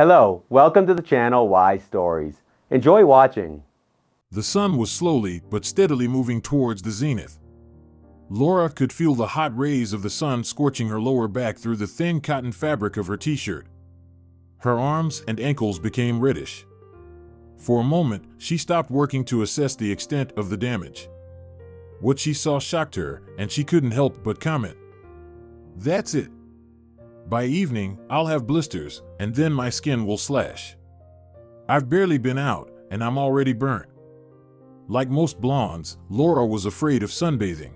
Hello, welcome to the channel Why Stories. Enjoy watching. The sun was slowly but steadily moving towards the zenith. Laura could feel the hot rays of the sun scorching her lower back through the thin cotton fabric of her t-shirt. Her arms and ankles became reddish. For a moment, she stopped working to assess the extent of the damage. What she saw shocked her, and she couldn't help but comment, "That's it. By evening, I'll have blisters, and then my skin will slash. I've barely been out, and I'm already burnt." Like most blondes, Laura was afraid of sunbathing.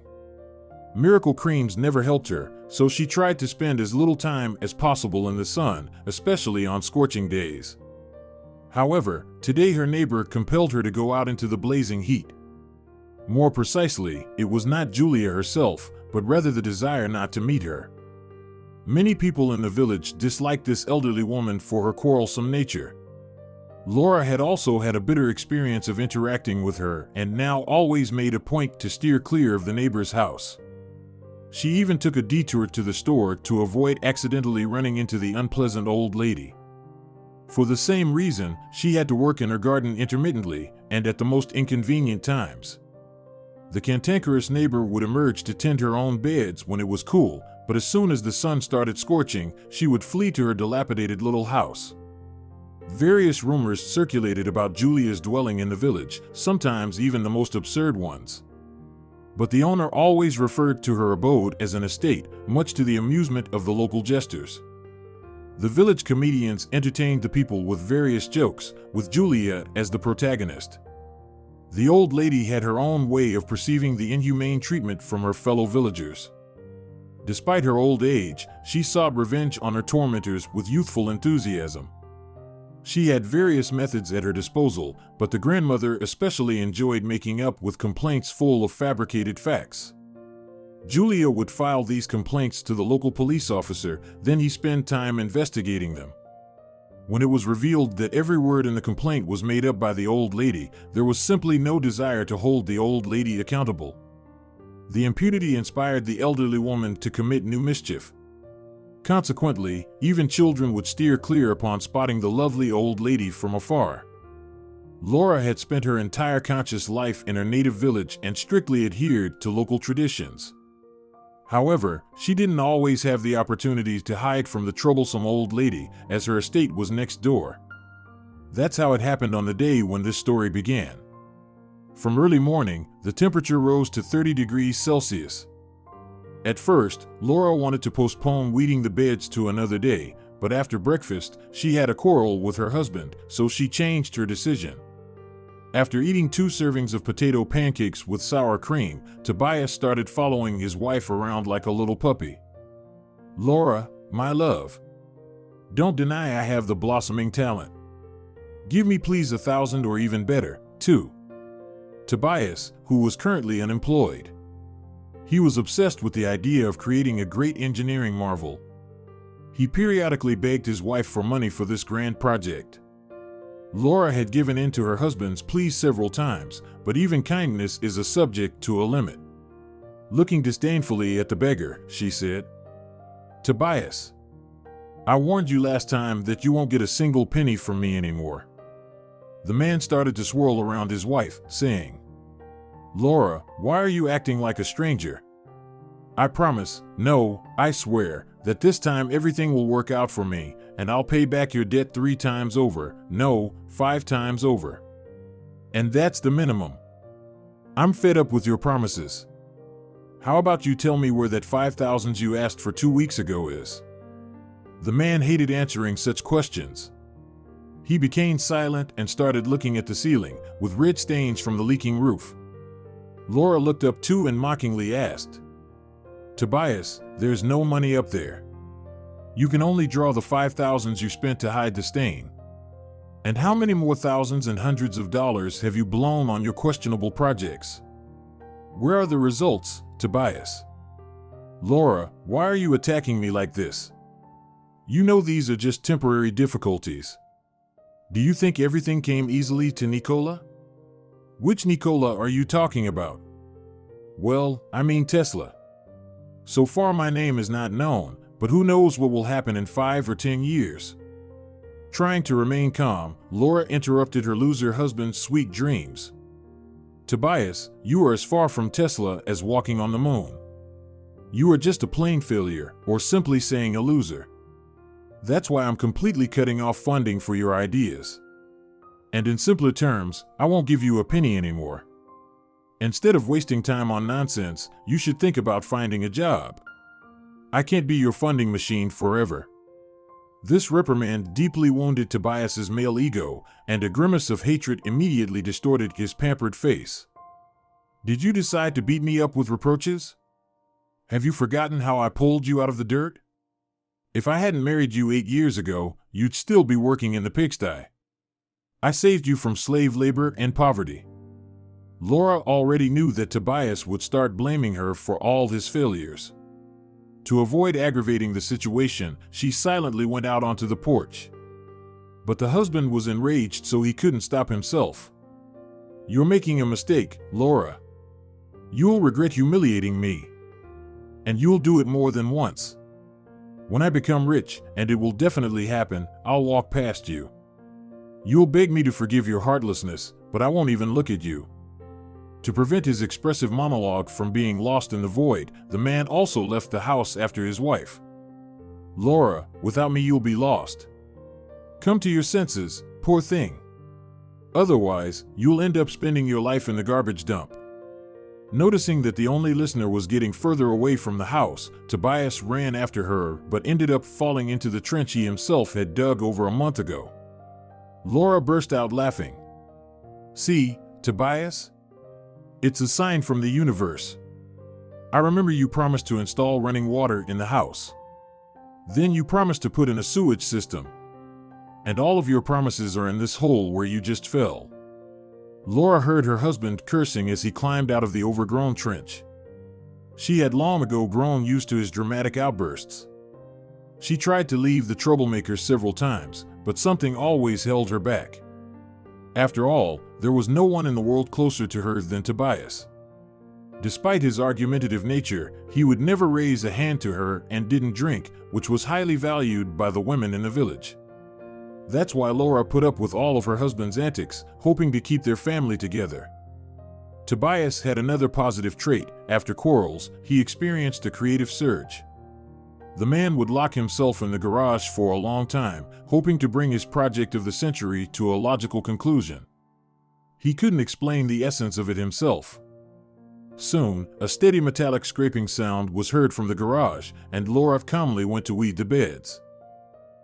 Miracle creams never helped her, so she tried to spend as little time as possible in the sun, especially on scorching days. However, today her neighbor compelled her to go out into the blazing heat. More precisely, it was not Julia herself, but rather the desire not to meet her. Many people in the village disliked this elderly woman for her quarrelsome nature. Laura had also had a bitter experience of interacting with her and now always made a point to steer clear of the neighbor's house. She even took a detour to the store to avoid accidentally running into the unpleasant old lady. For the same reason, she had to work in her garden intermittently and at the most inconvenient times. The cantankerous neighbor would emerge to tend her own beds when it was cool, but as soon as the sun started scorching, she would flee to her dilapidated little house. Various rumors circulated about Julia's dwelling in the village, sometimes even the most absurd ones. But the owner always referred to her abode as an estate, much to the amusement of the local jesters. The village comedians entertained the people with various jokes, with Julia as the protagonist. The old lady had her own way of perceiving the inhumane treatment from her fellow villagers. Despite her old age, she sought revenge on her tormentors with youthful enthusiasm. She had various methods at her disposal, but the grandmother especially enjoyed making up with complaints full of fabricated facts. Julia would file these complaints to the local police officer, then he spent time investigating them. When it was revealed that every word in the complaint was made up by the old lady, there was simply no desire to hold the old lady accountable. The impunity inspired the elderly woman to commit new mischief. Consequently, even children would steer clear upon spotting the lovely old lady from afar. Laura had spent her entire conscious life in her native village and strictly adhered to local traditions. However, she didn't always have the opportunity to hide from the troublesome old lady, as her estate was next door. That's how it happened on the day when this story began. From early morning, the temperature rose to 30 degrees Celsius. At first, Laura wanted to postpone weeding the beds to another day, but after breakfast, she had a quarrel with her husband, so she changed her decision. After eating 2 servings of potato pancakes with sour cream, Tobias started following his wife around like a little puppy. "Laura, my love, don't deny I have the blossoming talent. Give me please 1,000 or even better, 2. Tobias, who was currently unemployed. He was obsessed with the idea of creating a great engineering marvel. He periodically begged his wife for money for this grand project. Laura had given in to her husband's pleas several times, but even kindness is a subject to a limit. Looking disdainfully at the beggar, she said, "Tobias, I warned you last time that you won't get a single penny from me anymore." The man started to swirl around his wife, saying, "Laura, why are you acting like a stranger? I promise, no, I swear, that this time everything will work out for me, and I'll pay back your debt 3 times over, no, 5 times over. And that's the minimum. I'm fed up with your promises. How about you tell me where that 5,000 you asked for 2 weeks ago is?" The man hated answering such questions. He became silent and started looking at the ceiling, with red stains from the leaking roof. Laura looked up too and mockingly asked, "Tobias, there's no money up there. You can only draw the 5,000 you spent to hide the stain. And how many more thousands and hundreds of dollars have you blown on your questionable projects? Where are the results, Tobias? Laura, why are you attacking me like this? You know these are just temporary difficulties. Do you think everything came easily to Nikola? Which Nikola are you talking about?" "Well, I mean Tesla. So far my name is not known, but who knows what will happen in 5 or 10 years. Trying to remain calm, Laura interrupted her loser husband's sweet dreams. Tobias, you are as far from Tesla as walking on the moon. You are just a plain failure, or simply saying a loser. That's why I'm completely cutting off funding for your ideas. And in simpler terms, I won't give you a penny anymore. Instead of wasting time on nonsense, you should think about finding a job. I can't be your funding machine forever. This reprimand deeply wounded Tobias's male ego, and a grimace of hatred immediately distorted his pampered face. Did you decide to beat me up with reproaches? Have you forgotten how I pulled you out of the dirt? If I hadn't married you 8 years ago, you'd still be working in the pigsty. I saved you from slave labor and poverty. Laura already knew that Tobias would start blaming her for all his failures. To avoid aggravating the situation, she silently went out onto the porch. But the husband was enraged, so he couldn't stop himself. You're making a mistake, Laura. You'll regret humiliating me. And you'll do it more than once. When I become rich, and it will definitely happen, I'll walk past you. You'll beg me to forgive your heartlessness, but I won't even look at you. To prevent his expressive monologue from being lost in the void, the man also left the house after his wife. Laura, without me you'll be lost. Come to your senses, poor thing. Otherwise, you'll end up spending your life in the garbage dump. Noticing that the only listener was getting further away from the house, Tobias ran after her but ended up falling into the trench he himself had dug over a month ago. Laura burst out laughing. See, Tobias? It's a sign from the universe. I remember you promised to install running water in the house. Then you promised to put in a sewage system. And all of your promises are in this hole where you just fell. Laura heard her husband cursing as he climbed out of the overgrown trench. She had long ago grown used to his dramatic outbursts. She tried to leave the troublemaker several times, but something always held her back. After all, there was no one in the world closer to her than Tobias. Despite his argumentative nature, he would never raise a hand to her and didn't drink, which was highly valued by the women in the village. That's why Laura put up with all of her husband's antics, hoping to keep their family together. Tobias had another positive trait. After quarrels, he experienced a creative surge. The man would lock himself in the garage for a long time, hoping to bring his project of the century to a logical conclusion. He couldn't explain the essence of it himself. Soon, a steady metallic scraping sound was heard from the garage, and Laura calmly went to weed the beds.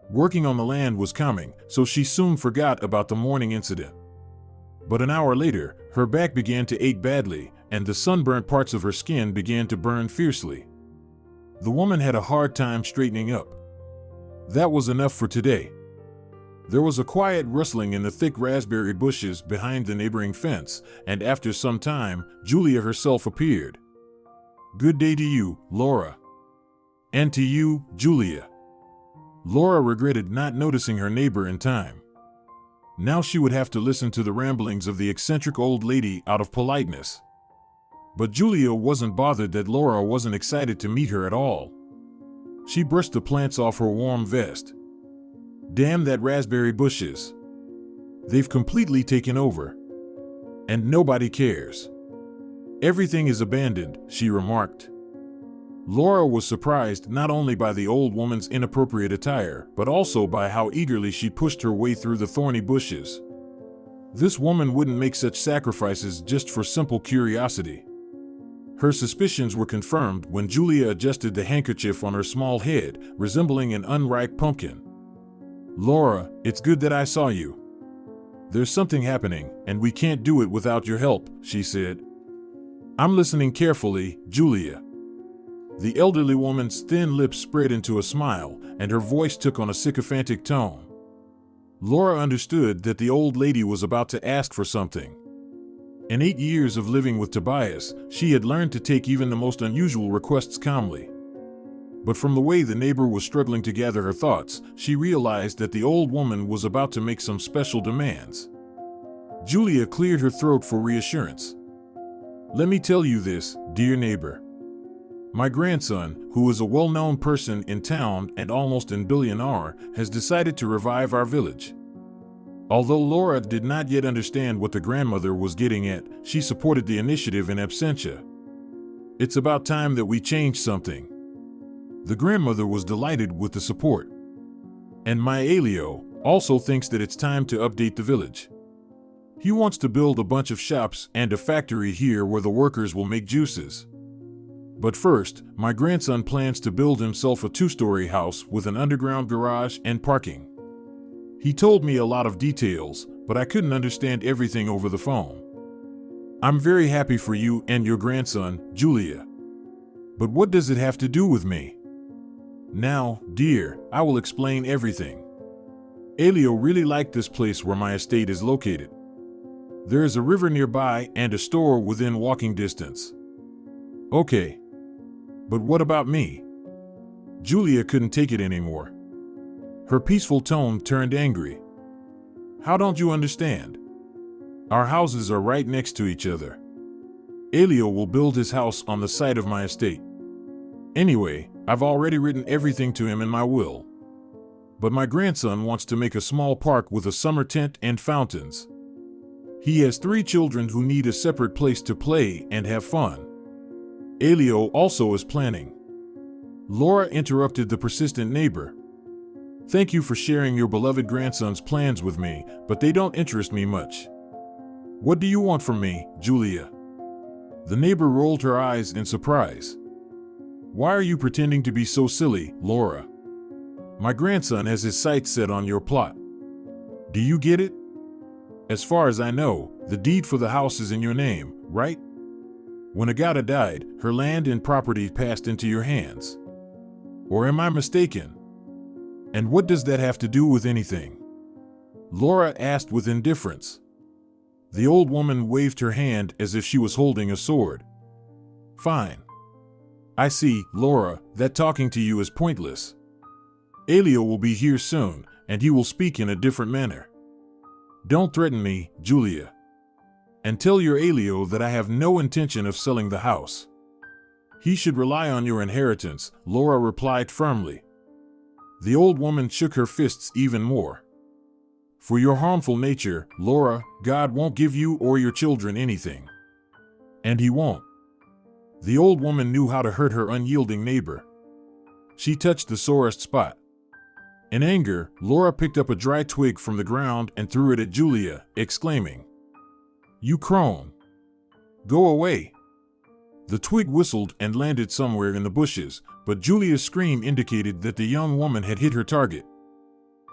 Working on the land was calming, so she soon forgot about the morning incident. But an hour later, her back began to ache badly, and the sunburnt parts of her skin began to burn fiercely. The woman had a hard time straightening up. That was enough for today. There was a quiet rustling in the thick raspberry bushes behind the neighboring fence, and after some time, Julia herself appeared. Good day to you, Laura. And to you, Julia. Laura regretted not noticing her neighbor in time. Now she would have to listen to the ramblings of the eccentric old lady out of politeness. But Julia wasn't bothered that Laura wasn't excited to meet her at all. She brushed the plants off her warm vest. Damn that raspberry bushes. They've completely taken over. And nobody cares. Everything is abandoned, she remarked. Laura was surprised not only by the old woman's inappropriate attire, but also by how eagerly she pushed her way through the thorny bushes. This woman wouldn't make such sacrifices just for simple curiosity. Her suspicions were confirmed when Julia adjusted the handkerchief on her small head, resembling an unripe pumpkin. Laura, it's good that I saw you. There's something happening, and we can't do it without your help, she said. I'm listening carefully, Julia. The elderly woman's thin lips spread into a smile, and her voice took on a sycophantic tone. Laura understood that the old lady was about to ask for something. In 8 years of living with Tobias, she had learned to take even the most unusual requests calmly. But from the way the neighbor was struggling to gather her thoughts, she realized that the old woman was about to make some special demands. Julia cleared her throat for reassurance. Let me tell you this, dear neighbor. My grandson, who is a well-known person in town and almost a billionaire, has decided to revive our village. Although Laura did not yet understand what the grandmother was getting at, she supported the initiative in absentia. It's about time that we change something. The grandmother was delighted with the support. And my Elio also thinks that it's time to update the village. He wants to build a bunch of shops and a factory here where the workers will make juices. But first, my grandson plans to build himself a 2-story house with an underground garage and parking. He told me a lot of details, but I couldn't understand everything over the phone. I'm very happy for you and your grandson, Julia. But what does it have to do with me? Now, dear, I will explain everything. Elio really liked this place where my estate is located. There is a river nearby and a store within walking distance. Okay. But what about me? Julia couldn't take it anymore. Her peaceful tone turned angry. How don't you understand? Our houses are right next to each other. Elio will build his house on the site of my estate. Anyway, I've already written everything to him in my will. But my grandson wants to make a small park with a summer tent and fountains. He has 3 children who need a separate place to play and have fun. Elio also is planning. Laura interrupted the persistent neighbor. Thank you for sharing your beloved grandson's plans with me, but they don't interest me much. What do you want from me, Julia? The neighbor rolled her eyes in surprise. Why are you pretending to be so silly, Laura? My grandson has his sights set on your plot. Do you get it? As far as I know, the deed for the house is in your name, right? When Agata died, her land and property passed into your hands. Or am I mistaken? And what does that have to do with anything? Laura asked with indifference. The old woman waved her hand as if she was holding a sword. Fine. I see, Laura, that talking to you is pointless. Elio will be here soon, and he will speak in a different manner. Don't threaten me, Julia. And tell your Elio that I have no intention of selling the house. He should rely on your inheritance, Laura replied firmly. The old woman shook her fists even more. For your harmful nature, Laura, God won't give you or your children anything. And he won't. The old woman knew how to hurt her unyielding neighbor. She touched the sorest spot. In anger, Laura picked up a dry twig from the ground and threw it at Julia, exclaiming, You crone! Go away! The twig whistled and landed somewhere in the bushes, but Julia's scream indicated that the young woman had hit her target.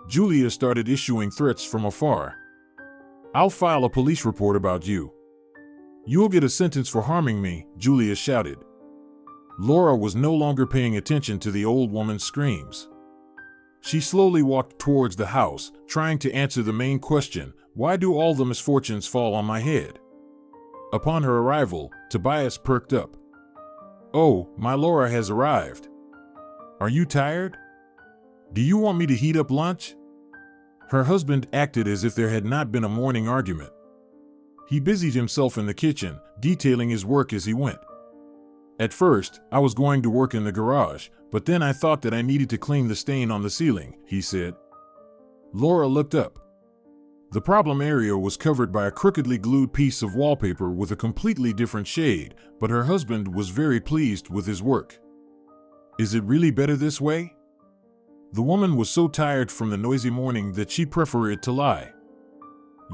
Julia started issuing threats from afar. I'll file a police report about you. You'll get a sentence for harming me, Julia shouted. Laura was no longer paying attention to the old woman's screams. She slowly walked towards the house, trying to answer the main question, why do all the misfortunes fall on my head? Upon her arrival, Tobias perked up. Oh, my Laura has arrived. Are you tired? Do you want me to heat up lunch? Her husband acted as if there had not been a morning argument. He busied himself in the kitchen, detailing his work as he went. At first, I was going to work in the garage, but then I thought that I needed to clean the stain on the ceiling, he said. Laura looked up. The problem area was covered by a crookedly glued piece of wallpaper with a completely different shade, but her husband was very pleased with his work. Is it really better this way? The woman was so tired from the noisy morning that she preferred to lie.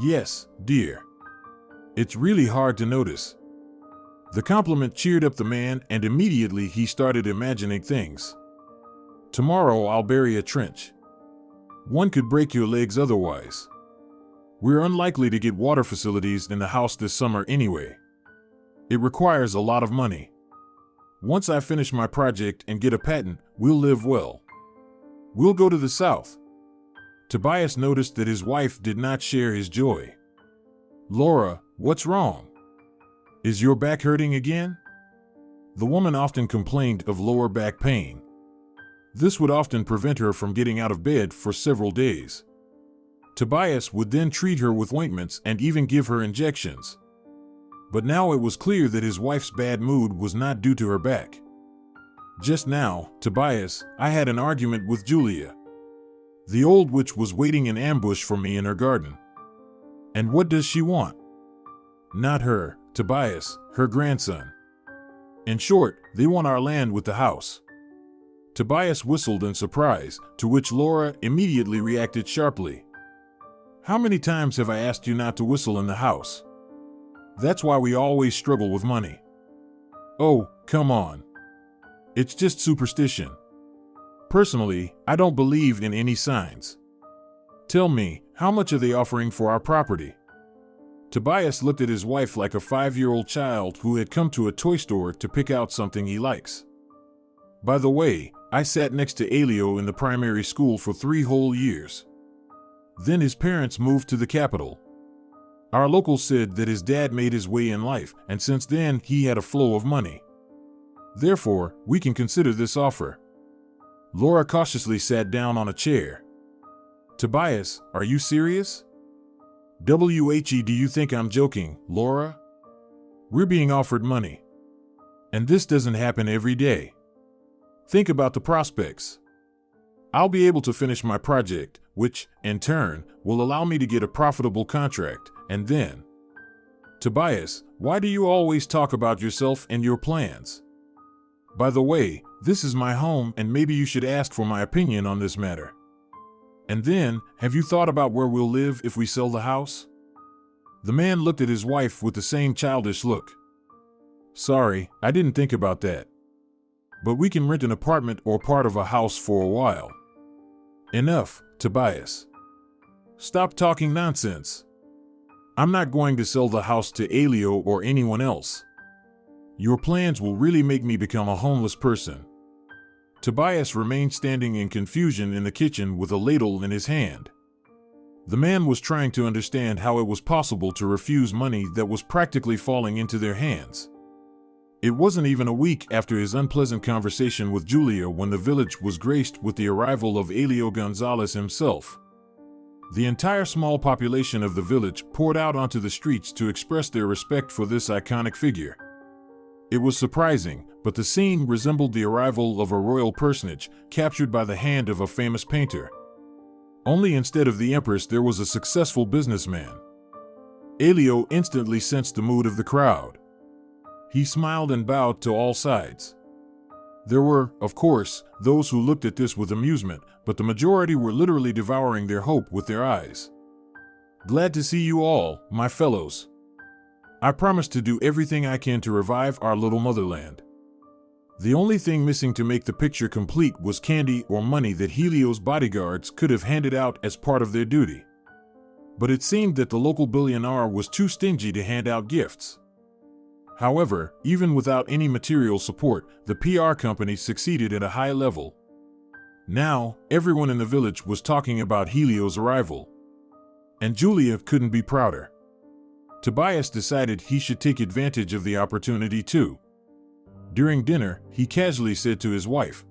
Yes, dear. It's really hard to notice. The compliment cheered up the man, and immediately he started imagining things. Tomorrow I'll bury a trench. One could break your legs otherwise. We're unlikely to get water facilities in the house this summer anyway. It requires a lot of money. Once I finish my project and get a patent, we'll live well. We'll go to the south. Tobias noticed that his wife did not share his joy. Laura, what's wrong? Is your back hurting again? The woman often complained of lower back pain. This would often prevent her from getting out of bed for several days. Tobias would then treat her with ointments and even give her injections. But now it was clear that his wife's bad mood was not due to her back. Just now, Tobias, I had an argument with Julia. The old witch was waiting in ambush for me in her garden. And what does she want? Not her, Tobias, her grandson. In short, they want our land with the house. Tobias whistled in surprise, to which Laura immediately reacted sharply. How many times have I asked you not to whistle in the house? That's why we always struggle with money. Oh, come on. It's just superstition. Personally, I don't believe in any signs. Tell me, how much are they offering for our property? Tobias looked at his wife like a 5-year-old child who had come to a toy store to pick out something he likes. By the way, I sat next to Elio in the primary school for 3 whole years. Then his parents moved to the capital. Our local said that his dad made his way in life, and since then he had a flow of money. Therefore, we can consider this offer. Laura cautiously sat down on a chair. Tobias, are you serious? Do you think I'm joking, Laura? We're being offered money. And this doesn't happen every day. Think about the prospects. I'll be able to finish my project, which, in turn, will allow me to get a profitable contract, and then... Tobias, why do you always talk about yourself and your plans? By the way, this is my home and maybe you should ask for my opinion on this matter. And then, have you thought about where we'll live if we sell the house? The man looked at his wife with the same childish look. Sorry, I didn't think about that. But we can rent an apartment or part of a house for a while. Enough, Tobias. Stop talking nonsense. I'm not going to sell the house to Elio or anyone else. Your plans will really make me become a homeless person. Tobias remained standing in confusion in the kitchen with a ladle in his hand. The man was trying to understand how it was possible to refuse money that was practically falling into their hands. It wasn't even a week after his unpleasant conversation with Julia when the village was graced with the arrival of Elio Gonzalez himself. The entire small population of the village poured out onto the streets to express their respect for this iconic figure. It was surprising, but the scene resembled the arrival of a royal personage captured by the hand of a famous painter. Only instead of the empress there was a successful businessman. Elio instantly sensed the mood of the crowd. He smiled and bowed to all sides. There were, of course, those who looked at this with amusement, but the majority were literally devouring their hope with their eyes. Glad to see you all, my fellows. I promise to do everything I can to revive our little motherland. The only thing missing to make the picture complete was candy or money that Helio's bodyguards could have handed out as part of their duty. But it seemed that the local billionaire was too stingy to hand out gifts. However, even without any material support, the PR company succeeded at a high level. Now, everyone in the village was talking about Helio's arrival. And Julia couldn't be prouder. Tobias decided he should take advantage of the opportunity too. During dinner, he casually said to his wife,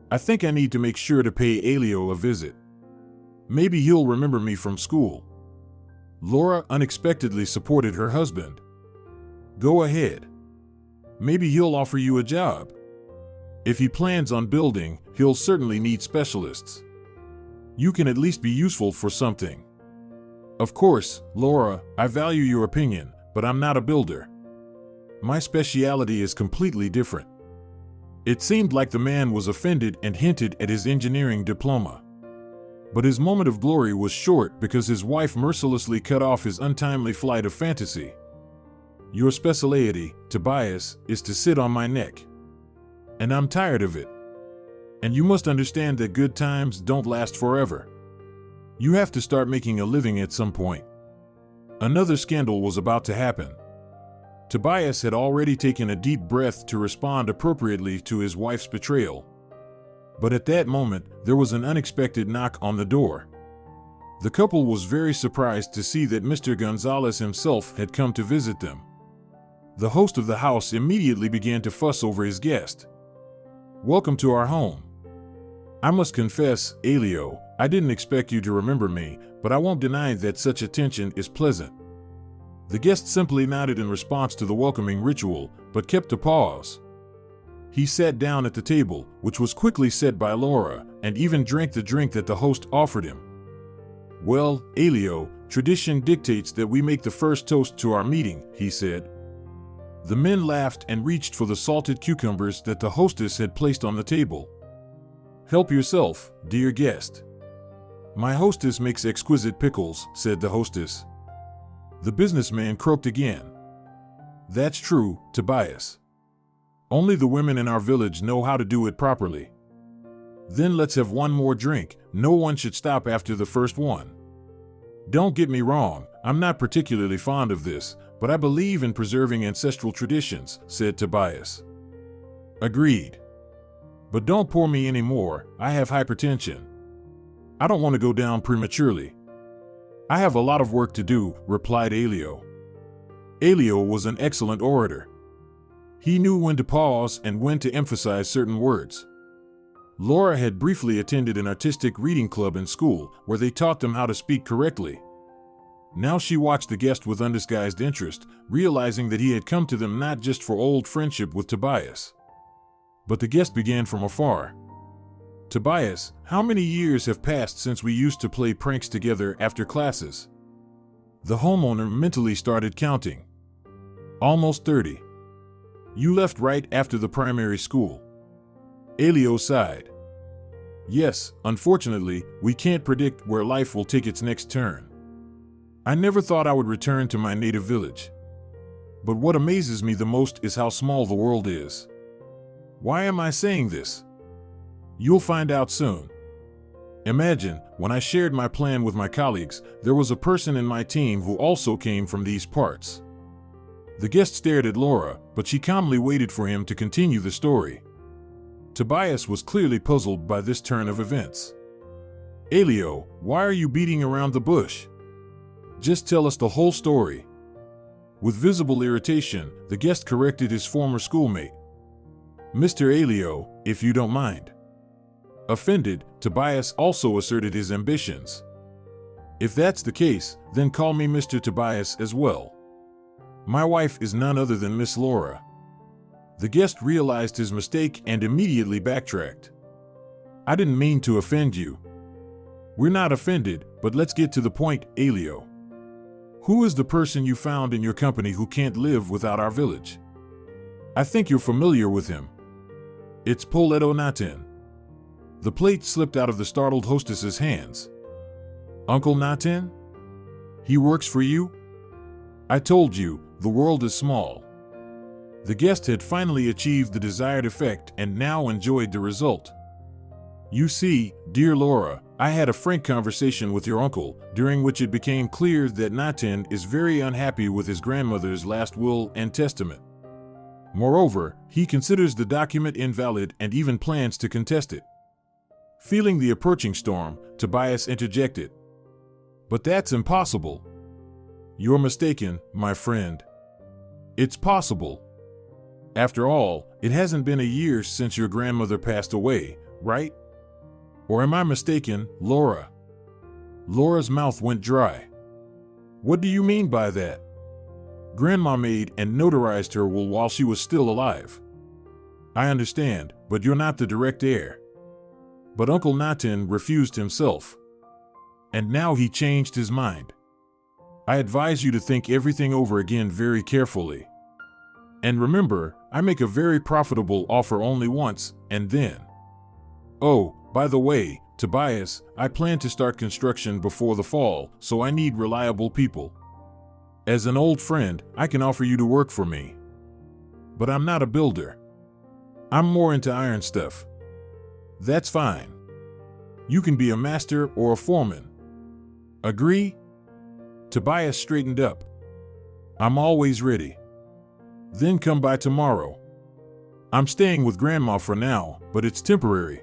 I think I need to make sure to pay Elio a visit. Maybe he'll remember me from school. Laura unexpectedly supported her husband. Go ahead. Maybe he'll offer you a job. If he plans on building, he'll certainly need specialists. You can at least be useful for something. Of course, Laura, I value your opinion, but I'm not a builder. My specialty is completely different. It seemed like the man was offended and hinted at his engineering diploma. But his moment of glory was short because his wife mercilessly cut off his untimely flight of fantasy. Your specialty, Tobias, is to sit on my neck. And I'm tired of it. And you must understand that good times don't last forever. You have to start making a living at some point. Another scandal was about to happen. Tobias had already taken a deep breath to respond appropriately to his wife's betrayal. But at that moment, there was an unexpected knock on the door. The couple was very surprised to see that Mr. Gonzalez himself had come to visit them. The host of the house immediately began to fuss over his guest. Welcome to our home. I must confess, Elio, I didn't expect you to remember me, but I won't deny that such attention is pleasant. The guest simply nodded in response to the welcoming ritual, but kept a pause. He sat down at the table, which was quickly set by Laura, and even drank the drink that the host offered him. "Well, Elio, tradition dictates that we make the first toast to our meeting," he said. The men laughed and reached for the salted cucumbers that the hostess had placed on the table. "Help yourself, dear guest." "My hostess makes exquisite pickles," said the hostess. The businessman croaked again. "That's true, Tobias. Only the women in our village know how to do it properly." "Then let's have one more drink. No one should stop after the first one." "Don't get me wrong, I'm not particularly fond of this, but I believe in preserving ancestral traditions," said Tobias. "Agreed. But don't pour me any more, I have hypertension. I don't want to go down prematurely." "I have a lot of work to do," replied Elio. Elio was an excellent orator. He knew when to pause and when to emphasize certain words. Laura had briefly attended an artistic reading club in school where they taught them how to speak correctly. Now she watched the guest with undisguised interest, realizing that he had come to them not just for old friendship with Tobias. But the guest began from afar. "Tobias, how many years have passed since we used to play pranks together after classes?" The homeowner mentally started counting. "Almost 30. You left right after the primary school." Elio sighed. "Yes, unfortunately, we can't predict where life will take its next turn. I never thought I would return to my native village. But what amazes me the most is how small the world is. Why am I saying this? You'll find out soon. Imagine, when I shared my plan with my colleagues, there was a person in my team who also came from these parts." The guest stared at Laura, but she calmly waited for him to continue the story. Tobias was clearly puzzled by this turn of events. "Elio, why are you beating around the bush? Just tell us the whole story." With visible irritation, the guest corrected his former schoolmate. "Mr. Elio, if you don't mind." Offended, Tobias also asserted his ambitions. "If that's the case, then call me Mr. Tobias as well. My wife is none other than Miss Laura." The guest realized his mistake and immediately backtracked. "I didn't mean to offend you." "We're not offended, but let's get to the point, Elio. Who is the person you found in your company who can't live without our village? I think you're familiar with him." "It's Poletto Natin." The plate slipped out of the startled hostess's hands. "Uncle Natin? He works for you?" "I told you, the world is small." The guest had finally achieved the desired effect and now enjoyed the result. "You see, dear Laura, I had a frank conversation with your uncle, during which it became clear that Natin is very unhappy with his grandmother's last will and testament. Moreover, he considers the document invalid and even plans to contest it." Feeling the approaching storm, Tobias interjected. "But that's impossible." "You're mistaken, my friend. It's possible. After all, it hasn't been a year since your grandmother passed away, right? Or am I mistaken, Laura?" Laura's mouth went dry. "What do you mean by that?" "Grandma made and notarized her will while she was still alive." "I understand, but you're not the direct heir." But Uncle Natin refused himself. And now he changed his mind. "I advise you to think everything over again very carefully. And remember, I make a very profitable offer only once, and then. Oh, by the way, Tobias, I plan to start construction before the fall, so I need reliable people. As an old friend, I can offer you to work for me. But I'm not a builder. I'm more into iron stuff." "That's fine. You can be a master or a foreman. Agree?" Tobias straightened up. "I'm always ready." "Then come by tomorrow. I'm staying with Grandma for now, but it's temporary.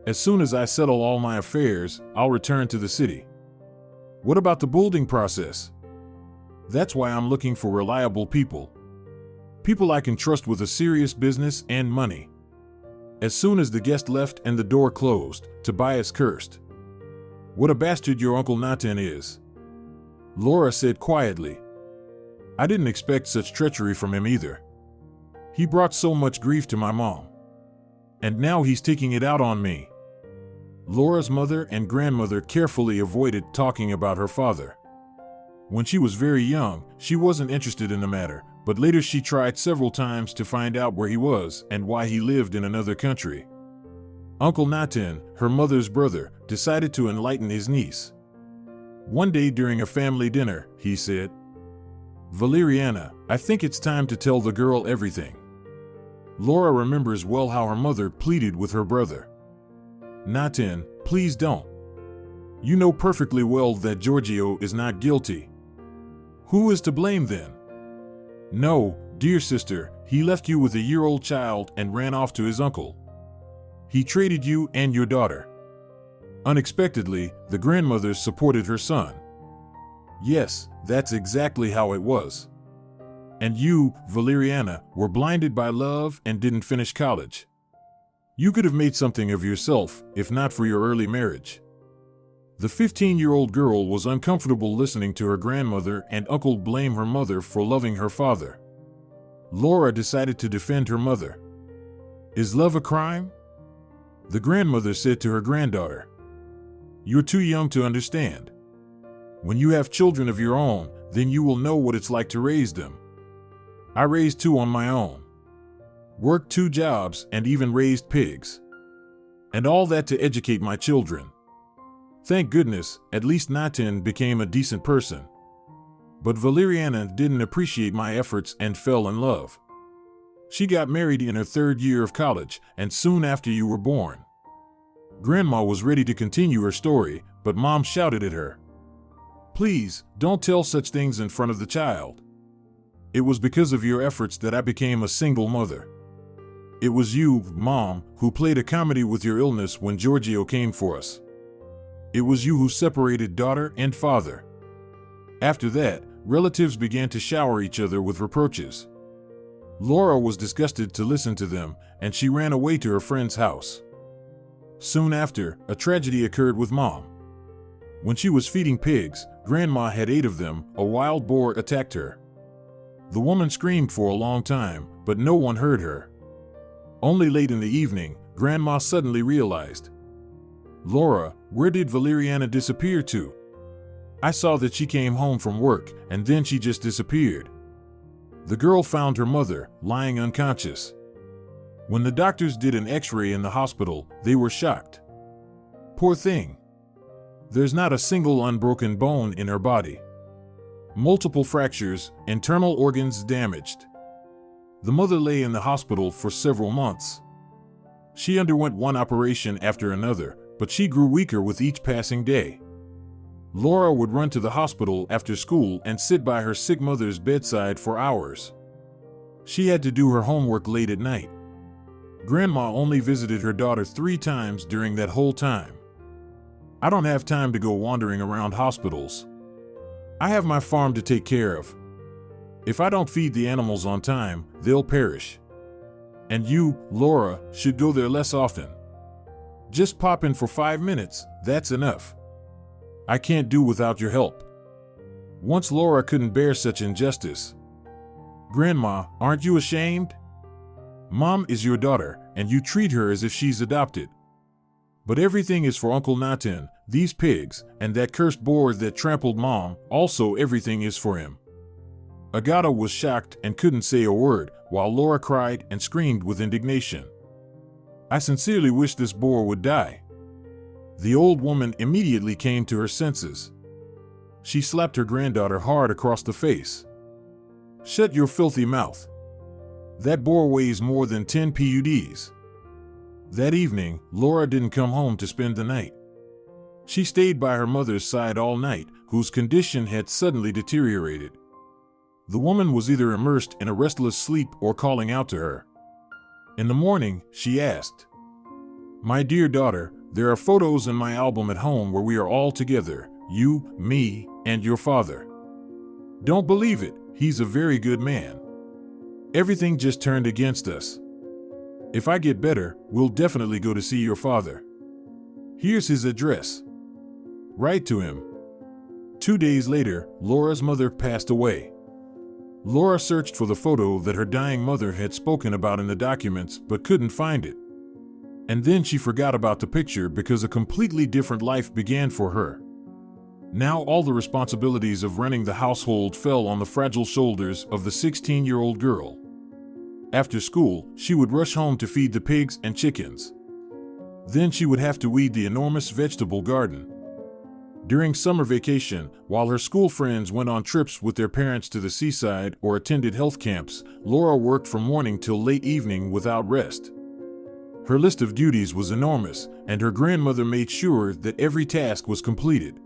As soon as I settle all my affairs, I'll return to the city." "What about the building process?" "That's why I'm looking for reliable people. People I can trust with a serious business and money." As soon as the guest left and the door closed, Tobias cursed. "What a bastard your Uncle Natin is." Laura said quietly. "I didn't expect such treachery from him either." He brought so much grief to my mom. And now he's taking it out on me." Laura's mother and grandmother carefully avoided talking about her father. When she was very young, she wasn't interested in the matter, but later she tried several times to find out where he was and why he lived in another country. Uncle Nathan, her mother's brother, decided to enlighten his niece. One day during a family dinner, he said, "Valeriana, I think it's time to tell the girl everything." Laura remembers well how her mother pleaded with her brother. "Nathan, please don't. You know perfectly well that Giorgio is not guilty. Who is to blame then?" "No, dear sister, he left you with a year-old child and ran off to his uncle. He traded you and your daughter." Unexpectedly, the grandmother supported her son. "Yes, that's exactly how it was. And you, Valeriana, were blinded by love and didn't finish college. You could have made something of yourself, if not for your early marriage." The 15-year-old girl was uncomfortable listening to her grandmother and uncle blame her mother for loving her father. Laura decided to defend her mother. "Is love a crime?" The grandmother said to her granddaughter, "You're too young to understand. When you have children of your own, then you will know what it's like to raise them. I raised 2 on my own. Worked 2 jobs and even raised pigs. And all that to educate my children. Thank goodness, at least Nathan became a decent person. But Valeriana didn't appreciate my efforts and fell in love. She got married in her 3rd year of college, and soon after you were born." Grandma was ready to continue her story, but Mom shouted at her, "Please, don't tell such things in front of the child. It was because of your efforts that I became a single mother. It was you, Mom, who played a comedy with your illness when Giorgio came for us. It was you who separated daughter and father." After that, relatives began to shower each other with reproaches. Laura was disgusted to listen to them, and she ran away to her friend's house. Soon after, a tragedy occurred with Mom. When she was feeding pigs, Grandma had 8 of them. A wild boar attacked her. The woman screamed for a long time, but no one heard her. Only late in the evening, Grandma suddenly realized, "Laura, where did Valeriana disappear to? I saw that she came home from work, and then she just disappeared." The girl found her mother, lying unconscious. When the doctors did an X-ray in the hospital, they were shocked. "Poor thing. There's not a single unbroken bone in her body. Multiple fractures, internal organs damaged." The mother lay in the hospital for several months. She underwent one operation after another, but she grew weaker with each passing day. Laura would run to the hospital after school and sit by her sick mother's bedside for hours. She had to do her homework late at night. Grandma only visited her daughter 3 times during that whole time. "I don't have time to go wandering around hospitals. I have my farm to take care of. If I don't feed the animals on time, they'll perish. And you, Laura, should go there less often. Just pop in for 5 minutes, that's enough. I can't do without your help." Once Laura couldn't bear such injustice. "Grandma, aren't you ashamed? Mom is your daughter, and you treat her as if she's adopted. But everything is for Uncle Nathan, these pigs, and that cursed boar that trampled Mom, also everything is for him." Agata was shocked and couldn't say a word, while Laura cried and screamed with indignation. "I sincerely wish this boar would die." The old woman immediately came to her senses. She slapped her granddaughter hard across the face. "Shut your filthy mouth. That boar weighs more than 10 PUDs. That evening, Laura didn't come home to spend the night. She stayed by her mother's side all night, whose condition had suddenly deteriorated. The woman was either immersed in a restless sleep or calling out to her. In the morning, she asked, "My dear daughter, there are photos in my album at home where we are all together, you, me, and your father. Don't believe it, he's a very good man. Everything just turned against us. If I get better, we'll definitely go to see your father. Here's his address. Write to him." 2 days later, Laura's mother passed away. Laura searched for the photo that her dying mother had spoken about in the documents but couldn't find it. And then she forgot about the picture because a completely different life began for her. Now all the responsibilities of running the household fell on the fragile shoulders of the 16-year-old girl. After school, she would rush home to feed the pigs and chickens. Then she would have to weed the enormous vegetable garden. During summer vacation, while her school friends went on trips with their parents to the seaside or attended health camps, Laura worked from morning till late evening without rest. Her list of duties was enormous, and her grandmother made sure that every task was completed.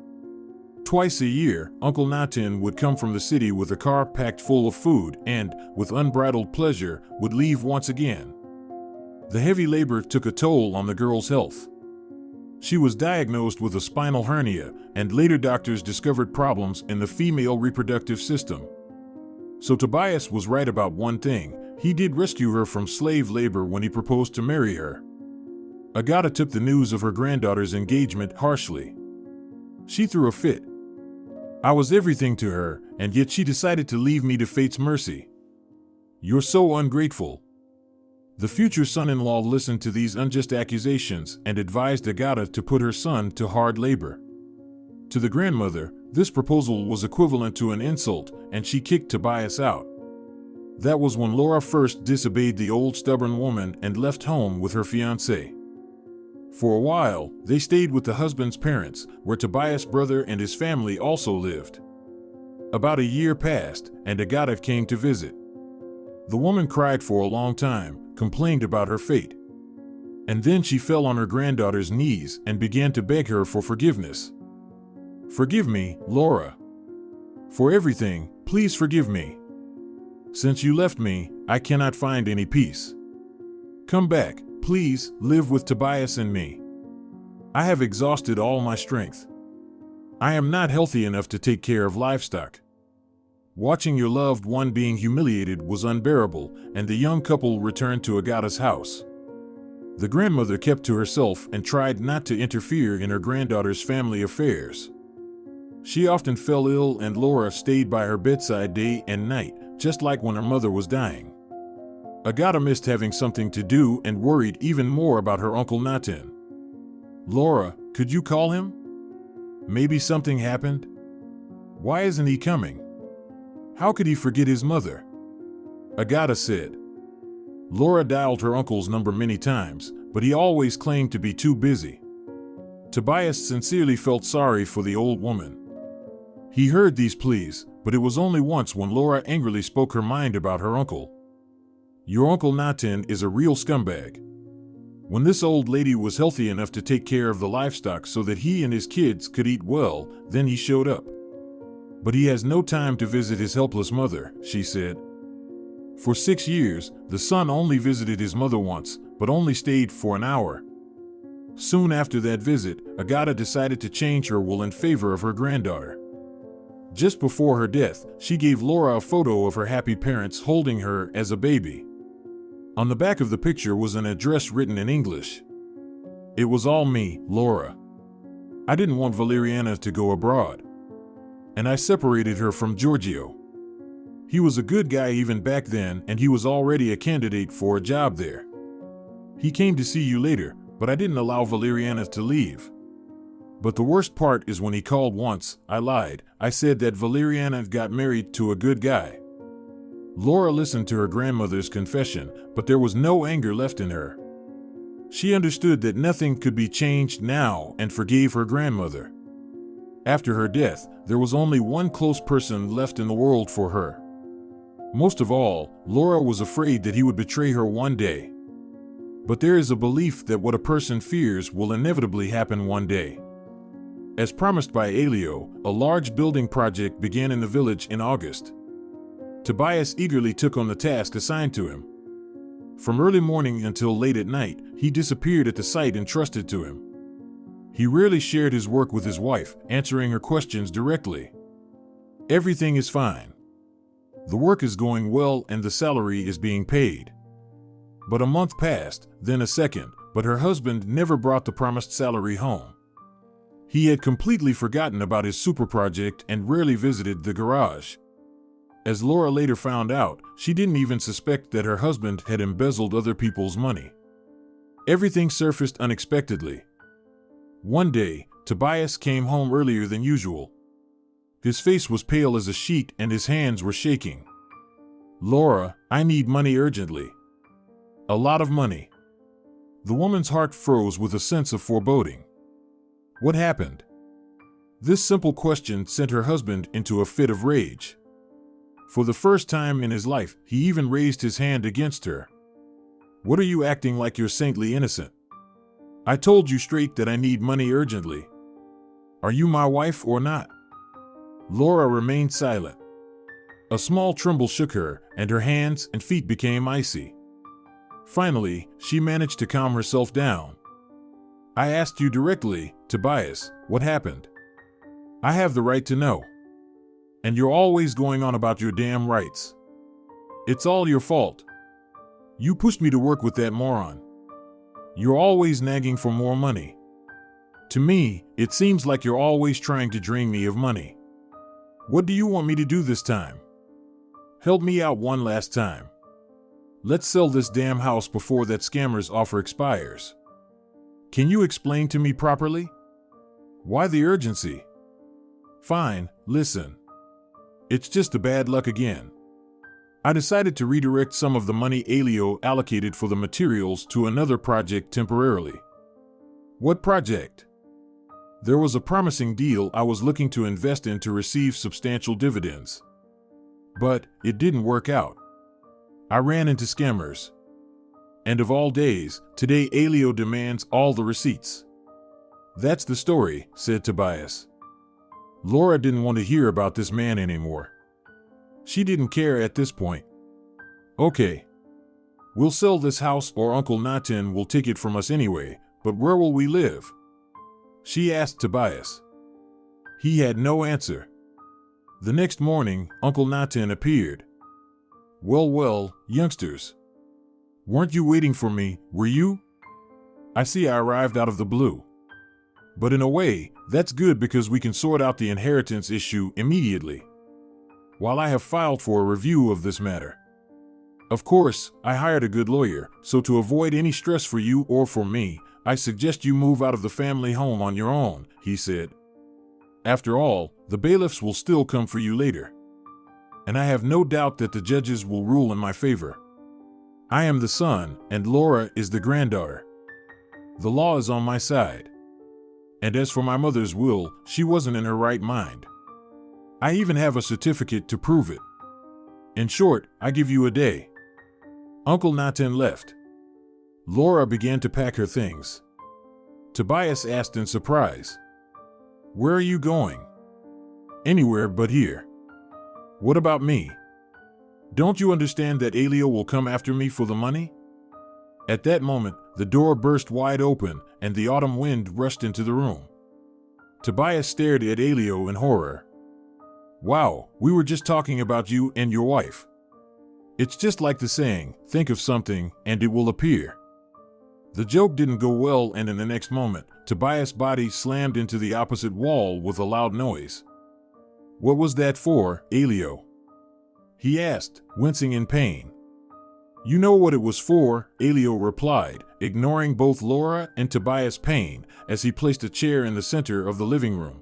Twice a year, Uncle Natin would come from the city with a car packed full of food and, with unbridled pleasure, would leave once again. The heavy labor took a toll on the girl's health. She was diagnosed with a spinal hernia, and later doctors discovered problems in the female reproductive system. So Tobias was right about one thing: he did rescue her from slave labor when he proposed to marry her. Agata took the news of her granddaughter's engagement harshly. She threw a fit. I was everything to her, and yet she decided to leave me to fate's mercy. You're so ungrateful. The future son-in-law listened to these unjust accusations and advised Agata to put her son to hard labor. To the grandmother, this proposal was equivalent to an insult, and she kicked Tobias out. That was when Laura first disobeyed the old stubborn woman and left home with her fiancé. For a while, they stayed with the husband's parents, where Tobias' brother and his family also lived. About a year passed, and Agata came to visit. The woman cried for a long time, complained about her fate. And then she fell on her granddaughter's knees and began to beg her for forgiveness. Forgive me, Laura. For everything, please forgive me. Since you left me, I cannot find any peace. Come back, please, live with Tobias and me. I have exhausted all my strength. I am not healthy enough to take care of livestock. Watching your loved one being humiliated was unbearable, and the young couple returned to Agata's house. The grandmother kept to herself and tried not to interfere in her granddaughter's family affairs. She often fell ill, and Laura stayed by her bedside day and night, just like when her mother was dying. Agata missed having something to do and worried even more about her Uncle Natin. Laura, could you call him? Maybe something happened? Why isn't he coming? How could he forget his mother? Agata said. Laura dialed her uncle's number many times, but he always claimed to be too busy. Tobias sincerely felt sorry for the old woman. He heard these pleas, but it was only once when Laura angrily spoke her mind about her uncle. Your Uncle Natin is a real scumbag. When this old lady was healthy enough to take care of the livestock so that he and his kids could eat well, then he showed up. But he has no time to visit his helpless mother, she said. For 6 years, the son only visited his mother once, but only stayed for an hour. Soon after that visit, Agata decided to change her will in favor of her granddaughter. Just before her death, she gave Laura a photo of her happy parents holding her as a baby. On the back of the picture was an address written in English. It was all me, Laura. I didn't want Valeriana to go abroad. And I separated her from Giorgio. He was a good guy even back then, and he was already a candidate for a job there. He came to see you later, but I didn't allow Valeriana to leave. But the worst part is when he called once, I lied. I said that Valeriana got married to a good guy. Laura listened to her grandmother's confession, but there was no anger left in her. She understood that nothing could be changed now and forgave her grandmother. After her death, there was only one close person left in the world for her. Most of all, Laura was afraid that he would betray her one day. But there is a belief that what a person fears will inevitably happen one day. As promised by Elio, a large building project began in the village in August. Tobias eagerly took on the task assigned to him. From early morning until late at night, he disappeared at the site entrusted to him. He rarely shared his work with his wife, answering her questions directly. Everything is fine. The work is going well and the salary is being paid. But a month passed, then a second, but her husband never brought the promised salary home. He had completely forgotten about his super project and rarely visited the garage. As Laura later found out, she didn't even suspect that her husband had embezzled other people's money. Everything surfaced unexpectedly. One day, Tobias came home earlier than usual. His face was pale as a sheet and his hands were shaking. "Laura, I need money urgently. A lot of money." The woman's heart froze with a sense of foreboding. What happened? This simple question sent her husband into a fit of rage. For the first time in his life, he even raised his hand against her. "What are you acting like you're saintly innocent? I told you straight that I need money urgently. Are you my wife or not?" Laura remained silent. A small tremble shook her, and her hands and feet became icy. Finally, she managed to calm herself down. "I asked you directly, Tobias, what happened? I have the right to know. And you're always going on about your damn rights. It's all your fault. You pushed me to work with that moron. You're always nagging for more money. To me, it seems like you're always trying to drain me of money. What do you want me to do this time? Help me out one last time. Let's sell this damn house before that scammer's offer expires. Can you explain to me properly? Why the urgency? Fine, listen. It's just a bad luck again. I decided to redirect some of the money Elio allocated for the materials to another project temporarily." "What project?" "There was a promising deal I was looking to invest in to receive substantial dividends. But it didn't work out. I ran into scammers. And of all days, today Elio demands all the receipts." "That's the story," said Tobias. Laura didn't want to hear about this man anymore. She didn't care at this point. "Okay. We'll sell this house or Uncle Nathan will take it from us anyway, but where will we live?" she asked Tobias. He had no answer. The next morning, Uncle Nathan appeared. Well, youngsters. Weren't you waiting for me, were you? I see I arrived out of the blue. But in a way, that's good because we can sort out the inheritance issue immediately, while I have filed for a review of this matter. Of course, I hired a good lawyer, so to avoid any stress for you or for me, I suggest you move out of the family home on your own," he said. "After all, the bailiffs will still come for you later. And I have no doubt that the judges will rule in my favor. I am the son, and Laura is the granddaughter. The law is on my side. And as for my mother's will, she wasn't in her right mind. I even have a certificate to prove it. In short, I give you a day." Uncle Nathan left. Laura began to pack her things. Tobias asked in surprise, "Where are you going?" "Anywhere but here." "What about me? Don't you understand that Elio will come after me for the money?" At that moment, the door burst wide open, and the autumn wind rushed into the room. Tobias stared at Elio in horror. "Wow, we were just talking about you and your wife. It's just like the saying, think of something, and it will appear." The joke didn't go well, and in the next moment, Tobias' body slammed into the opposite wall with a loud noise. "What was that for, Elio?" he asked, wincing in pain. "You know what it was for," Elio replied, ignoring both Laura and Tobias' pain as he placed a chair in the center of the living room.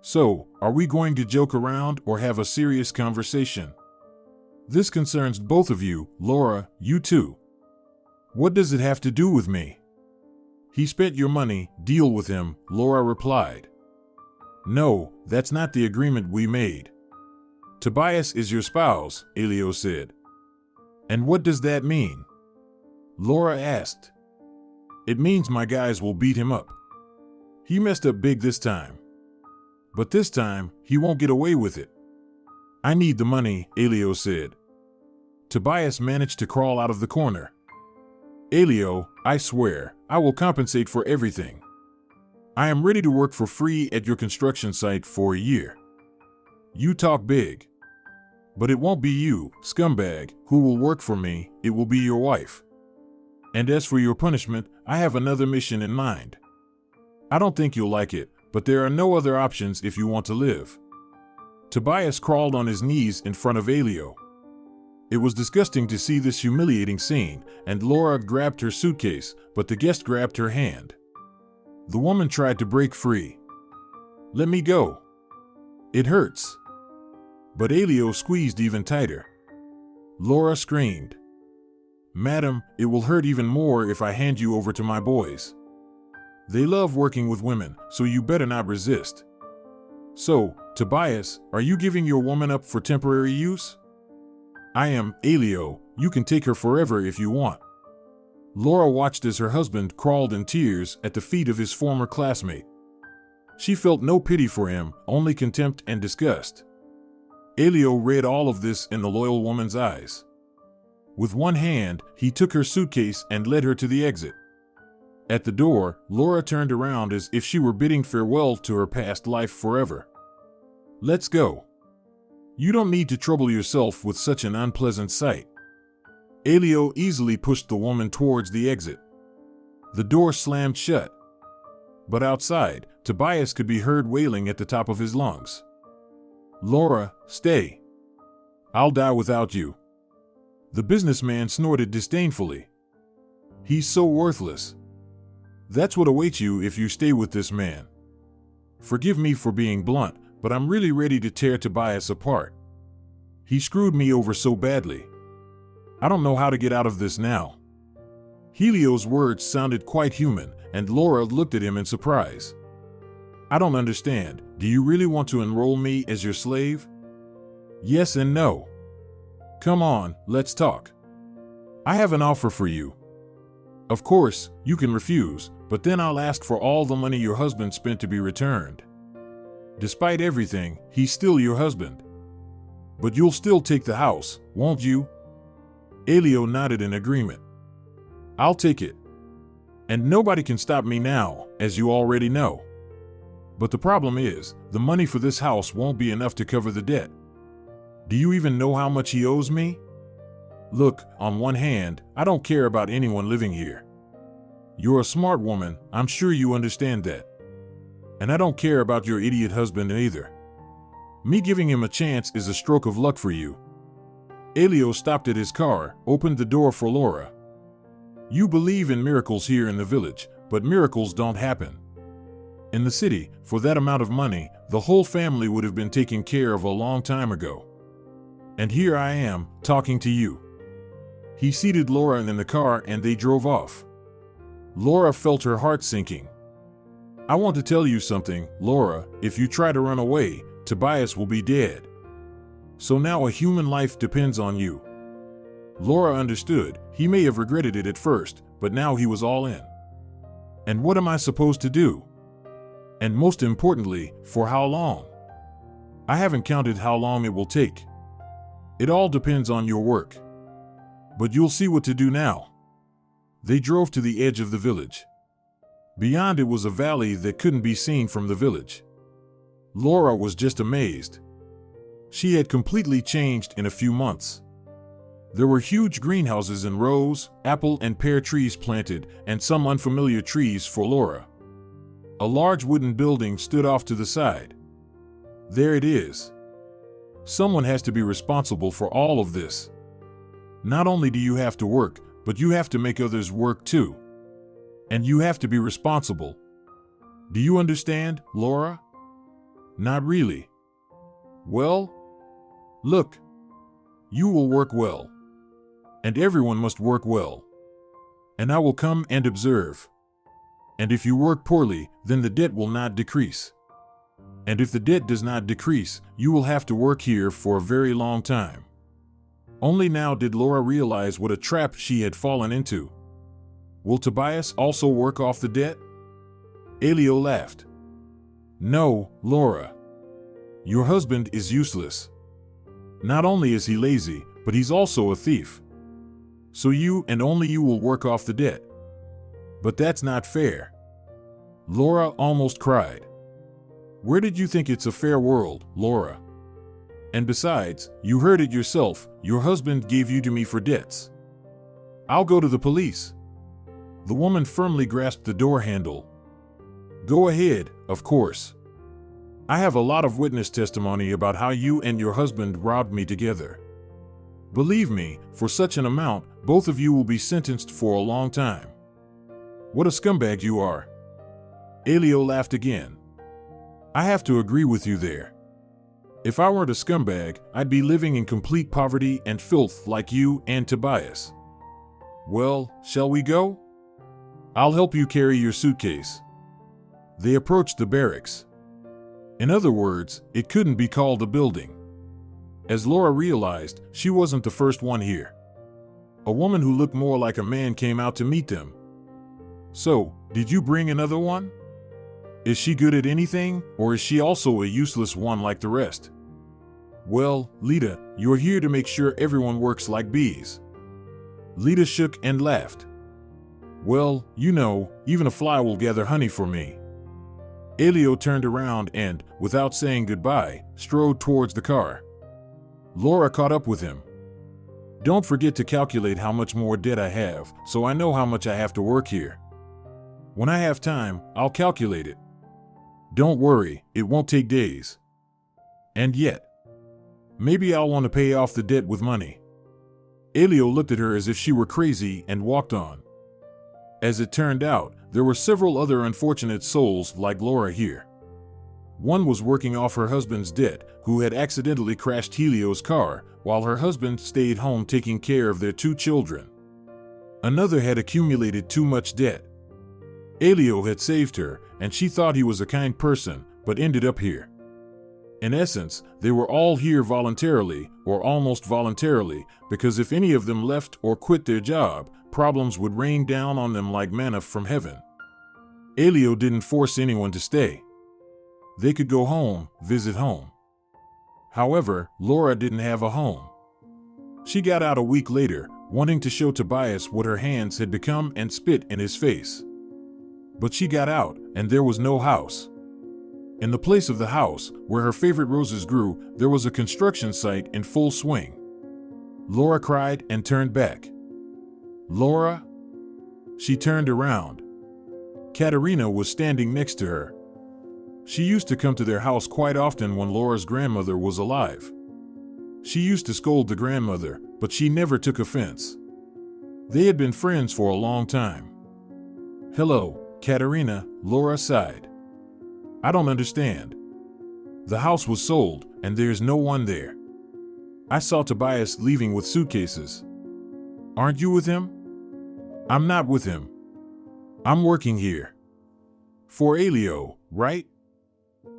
"So, are we going to joke around or have a serious conversation? This concerns both of you, Laura, you too. What does it have to do with me?" "He spent your money, deal with him," Laura replied. "No, that's not the agreement we made. Tobias is your spouse," Elio said. "And what does that mean?" Laura asked. "It means my guys will beat him up. He messed up big this time. But this time, he won't get away with it." "I need the money," Elio said. Tobias managed to crawl out of the corner. "Elio, I swear, I will compensate for everything. I am ready to work for free at your construction site for a year." "You talk big. But it won't be you, scumbag, who will work for me, it will be your wife. And as for your punishment, I have another mission in mind. I don't think you'll like it, but there are no other options if you want to live." Tobias crawled on his knees in front of Elio. It was disgusting to see this humiliating scene, and Laura grabbed her suitcase, but the guest grabbed her hand. The woman tried to break free. "Let me go. It hurts." But Elio squeezed even tighter. Laura screamed, "Madam, it will hurt even more if I hand you over to my boys. They love working with women, so you better not resist." "So, Tobias, are you giving your woman up for temporary use?" "I am, Elio. You can take her forever if you want." Laura watched as her husband crawled in tears at the feet of his former classmate. She felt no pity for him, only contempt and disgust. Elio read all of this in the loyal woman's eyes. With one hand, he took her suitcase and led her to the exit. At the door, Laura turned around as if she were bidding farewell to her past life forever. "Let's go. You don't need to trouble yourself with such an unpleasant sight." Elio easily pushed the woman towards the exit. The door slammed shut. But outside, Tobias could be heard wailing at the top of his lungs. "Laura, stay. I'll die without you." The businessman snorted disdainfully. "He's so worthless. That's what awaits you if you stay with this man. Forgive me for being blunt, but I'm really ready to tear Tobias apart. He screwed me over so badly. I don't know how to get out of this now." Helio's words sounded quite human, and Laura looked at him in surprise. "I don't understand. Do you really want to enroll me as your slave?" "Yes and no. Come on, let's talk. I have an offer for you. Of course, you can refuse, but then I'll ask for all the money your husband spent to be returned. Despite everything, he's still your husband. But you'll still take the house, won't you?" Elio nodded in agreement. "I'll take it. And nobody can stop me now, as you already know. But the problem is, the money for this house won't be enough to cover the debt. Do you even know how much he owes me? Look, on one hand, I don't care about anyone living here. You're a smart woman, I'm sure you understand that. And I don't care about your idiot husband either. Me giving him a chance is a stroke of luck for you." Elio stopped at his car, opened the door for Laura. "You believe in miracles here in the village, but miracles don't happen. In the city, for that amount of money, the whole family would have been taken care of a long time ago. And here I am, talking to you." He seated Laura in the car and they drove off. Laura felt her heart sinking. "I want to tell you something, Laura. If you try to run away, Tobias will be dead. So now a human life depends on you." Laura understood. He may have regretted it at first, but now he was all in. "And what am I supposed to do? And most importantly, for how long? I haven't counted how long it will take. It all depends on your work. But you'll see what to do now." They drove to the edge of the village. Beyond it was a valley that couldn't be seen from the village. Laura was just amazed. She had completely changed in a few months. There were huge greenhouses in rows, apple and pear trees planted, and some unfamiliar trees for Laura. A large wooden building stood off to the side. There it is. Someone has to be responsible for all of this. Not only do you have to work, but you have to make others work too. And you have to be responsible. Do you understand, Laura? Not really. Well, look. You will work well. And everyone must work well. And I will come and observe. And if you work poorly, then the debt will not decrease. And if the debt does not decrease, you will have to work here for a very long time. Only now did Laura realize what a trap she had fallen into. Will Tobias also work off the debt? Elio laughed. No, Laura. Your husband is useless. Not only is he lazy, but he's also a thief. So you and only you will work off the debt. But that's not fair. Laura almost cried. Where did you think it's a fair world, Laura? And besides, you heard it yourself, your husband gave you to me for debts. I'll go to the police. The woman firmly grasped the door handle. Go ahead, of course. I have a lot of witness testimony about how you and your husband robbed me together. Believe me, for such an amount, both of you will be sentenced for a long time. What a scumbag you are. Elio laughed again. I have to agree with you there. If I weren't a scumbag, I'd be living in complete poverty and filth like you and Tobias. Well, shall we go? I'll help you carry your suitcase. They approached the barracks. In other words, it couldn't be called a building. As Laura realized, she wasn't the first one here. A woman who looked more like a man came out to meet them. So, did you bring another one? Is she good at anything, or is she also a useless one like the rest? Well, Lita, you're here to make sure everyone works like bees. Lita shook and laughed. Well, you know, even a fly will gather honey for me. Elio turned around and, without saying goodbye, strode towards the car. Laura caught up with him. Don't forget to calculate how much more debt I have, so I know how much I have to work here. When I have time, I'll calculate it. Don't worry, it won't take days. And yet, maybe I'll want to pay off the debt with money. Elio looked at her as if she were crazy and walked on. As it turned out, there were several other unfortunate souls like Laura here. One was working off her husband's debt, who had accidentally crashed Helio's car, while her husband stayed home taking care of their 2 children. Another had accumulated too much debt. Elio had saved her, and she thought he was a kind person, but ended up here. In essence, they were all here voluntarily, or almost voluntarily, because if any of them left or quit their job, problems would rain down on them like manna from heaven. Elio didn't force anyone to stay. They could go home, visit home. However, Laura didn't have a home. She got out a week later, wanting to show Tobias what her hands had become and spit in his face. But she got out, and there was no house. In the place of the house, where her favorite roses grew, there was a construction site in full swing. Laura cried and turned back. Laura? She turned around. Katerina was standing next to her. She used to come to their house quite often when Laura's grandmother was alive. She used to scold the grandmother, but she never took offense. They had been friends for a long time. Hello, Katerina, Laura sighed. I don't understand. The house was sold, and there's no one there. I saw Tobias leaving with suitcases. Aren't you with him? I'm not with him. I'm working here. For Elio, right?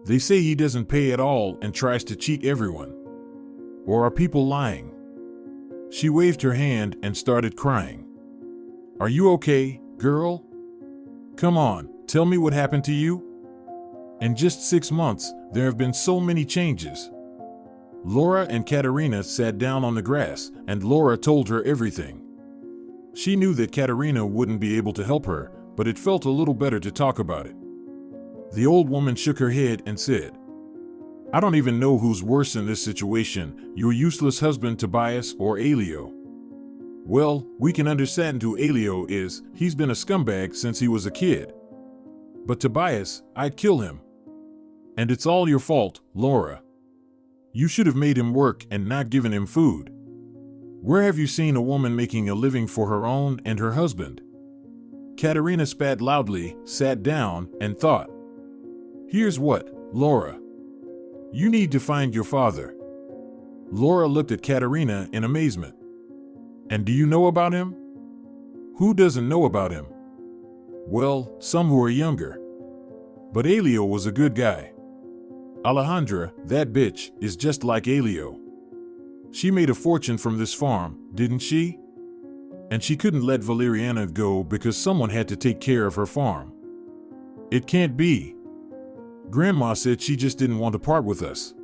They say he doesn't pay at all and tries to cheat everyone. Or are people lying? She waved her hand and started crying. Are you okay, girl? Come on, tell me what happened to you? In just 6 months, there have been so many changes. Laura and Katerina sat down on the grass, and Laura told her everything. She knew that Katerina wouldn't be able to help her, but it felt a little better to talk about it. The old woman shook her head and said, I don't even know who's worse in this situation, your useless husband Tobias or Elio. Well, we can understand who Elio is, he's been a scumbag since he was a kid. But Tobias, I'd kill him. And it's all your fault, Laura. You should have made him work and not given him food. Where have you seen a woman making a living for her own and her husband? Katerina spat loudly, sat down, and thought. Here's what, Laura. You need to find your father. Laura looked at Katerina in amazement. And do you know about him? Who doesn't know about him? Well, some who are younger. But Elio was a good guy. Alejandra, that bitch, is just like Elio. She made a fortune from this farm, didn't she? And she couldn't let Valeriana go because someone had to take care of her farm. It can't be. Grandma said she just didn't want to part with us.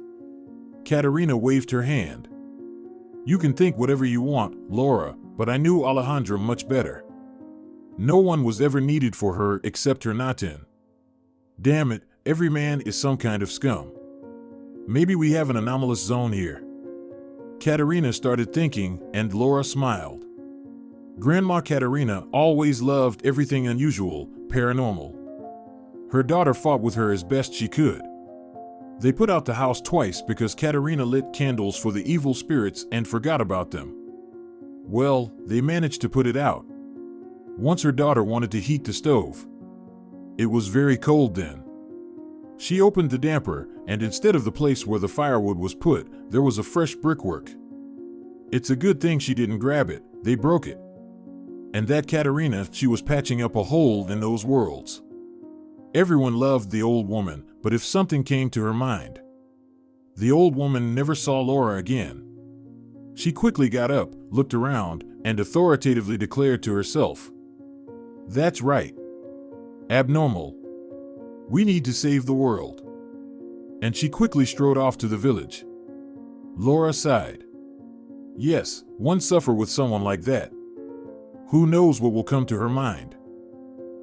Katerina waved her hand. You can think whatever you want, Laura, but I knew Alejandra much better. No one was ever needed for her except her Natin. Damn it, every man is some kind of scum. Maybe we have an anomalous zone here. Katerina started thinking, and Laura smiled. Grandma Katerina always loved everything unusual, paranormal. Her daughter fought with her as best she could. They put out the house twice because Katerina lit candles for the evil spirits and forgot about them. Well, they managed to put it out. Once her daughter wanted to heat the stove. It was very cold then. She opened the damper, and instead of the place where the firewood was put, there was a fresh brickwork. It's a good thing she didn't grab it, they broke it. And that Katerina, she was patching up a hole in those worlds. Everyone loved the old woman, but if something came to her mind, the old woman never saw Laura again. She quickly got up, looked around, and authoritatively declared to herself, "That's right. Abnormal. We need to save the world." And she quickly strode off to the village. Laura sighed. Yes, one suffer with someone like that. Who knows what will come to her mind?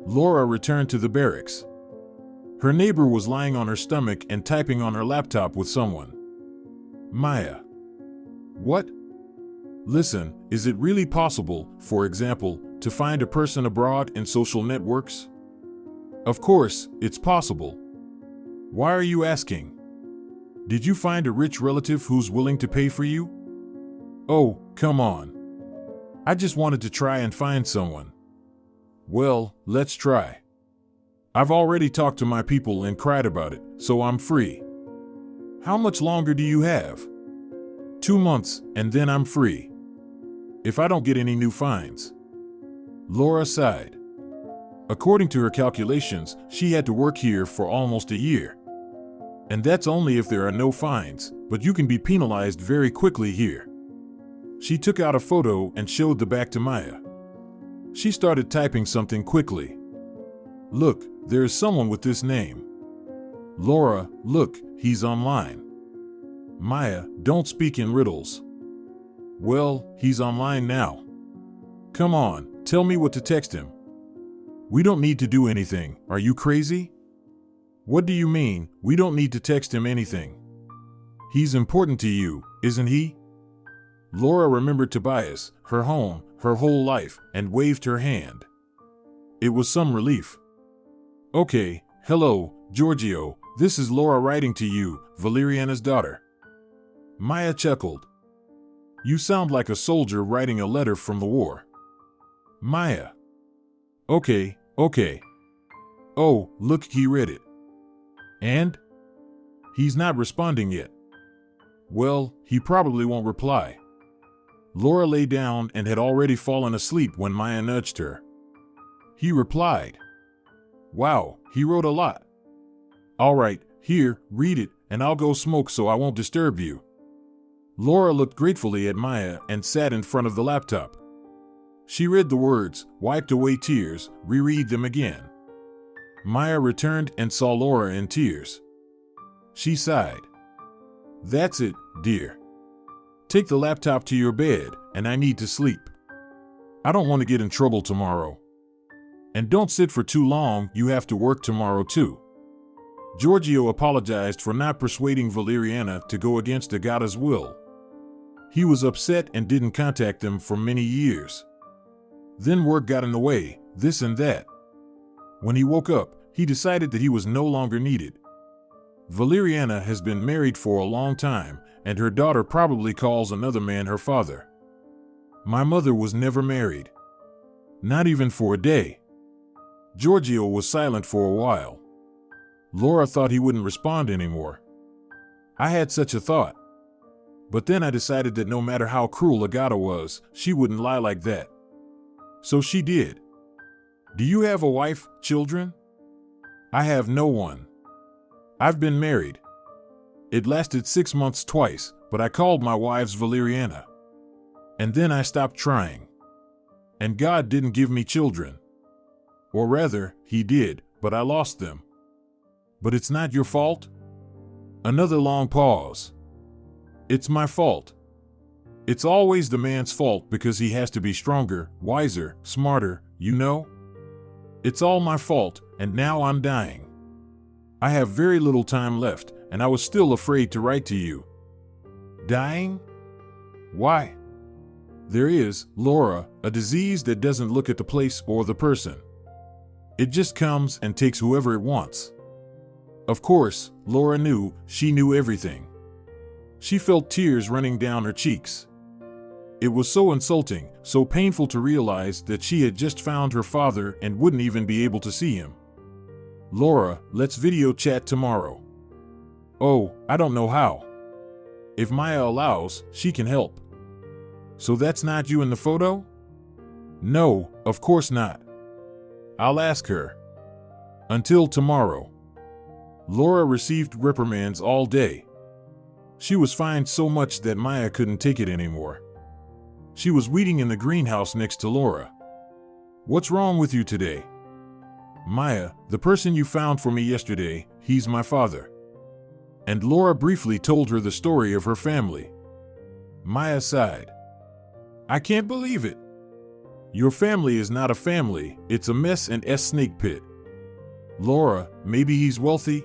Laura returned to the barracks. Her neighbor was lying on her stomach and typing on her laptop with someone. Maya. What? Listen, is it really possible, for example, to find a person abroad in social networks? Of course, it's possible. Why are you asking? Did you find a rich relative who's willing to pay for you? Oh, come on. I just wanted to try and find someone. Well, let's try. I've already talked to my people and cried about it, so I'm free. How much longer do you have? 2 months, and then I'm free. If I don't get any new fines. Laura sighed. According to her calculations, she had to work here for almost a year. And that's only if there are no fines, but you can be penalized very quickly here. She took out a photo and showed the back to Maya. She started typing something quickly. Look, there is someone with this name. Laura, look, he's online. Maya, don't speak in riddles. Well, he's online now. Come on, tell me what to text him. We don't need to do anything, are you crazy? What do you mean, we don't need to text him anything? He's important to you, isn't he? Laura remembered Tobias, her home, her whole life, and waved her hand. It was some relief. Okay, hello, Giorgio, this is Laura writing to you, Valeriana's daughter. Maya chuckled. You sound like a soldier writing a letter from the war. Maya. Okay. Oh, look, he read it. And? He's not responding yet. Well, he probably won't reply. Laura lay down and had already fallen asleep when Maya nudged her. He replied. Wow, he wrote a lot. All right, here, read it, and I'll go smoke so I won't disturb you. Laura looked gratefully at Maya and sat in front of the laptop. She read the words, wiped away tears, reread them again. Maya returned and saw Laura in tears. She sighed. That's it, dear. Take the laptop to your bed, and I need to sleep. I don't want to get in trouble tomorrow. And don't sit for too long, you have to work tomorrow too. Giorgio apologized for not persuading Valeriana to go against Agata's will. He was upset and didn't contact them for many years. Then work got in the way, this and that. When he woke up, he decided that he was no longer needed. Valeriana has been married for a long time, and her daughter probably calls another man her father. My mother was never married. Not even for a day. Giorgio was silent for a while. Laura thought he wouldn't respond anymore. I had such a thought. But then I decided that no matter how cruel Agata was, she wouldn't lie like that. So she did. Do you have a wife, children? I have no one. I've been married. It lasted 6 months twice, but I called my wives Valeriana. And then I stopped trying. And God didn't give me children. Or rather, he did, but I lost them. But it's not your fault? Another long pause. It's my fault. It's always the man's fault because he has to be stronger, wiser, smarter, you know? It's all my fault, and now I'm dying. I have very little time left, and I was still afraid to write to you. Dying? Why? There is, Laura, a disease that doesn't look at the place or the person. It just comes and takes whoever it wants. Of course, Laura knew she knew everything. She felt tears running down her cheeks. It was so insulting, so painful to realize that she had just found her father and wouldn't even be able to see him. Laura, let's video chat tomorrow. Oh, I don't know how. If Maya allows, she can help. So that's not you in the photo? No, of course not. I'll ask her. Until tomorrow. Laura received reprimands all day. She was fined so much that Maya couldn't take it anymore. She was weeding in the greenhouse next to Laura. What's wrong with you today? Maya, the person you found for me yesterday, he's my father. And Laura briefly told her the story of her family. Maya sighed. I can't believe it. Your family is not a family, it's a mess and snake pit. Laura, maybe he's wealthy?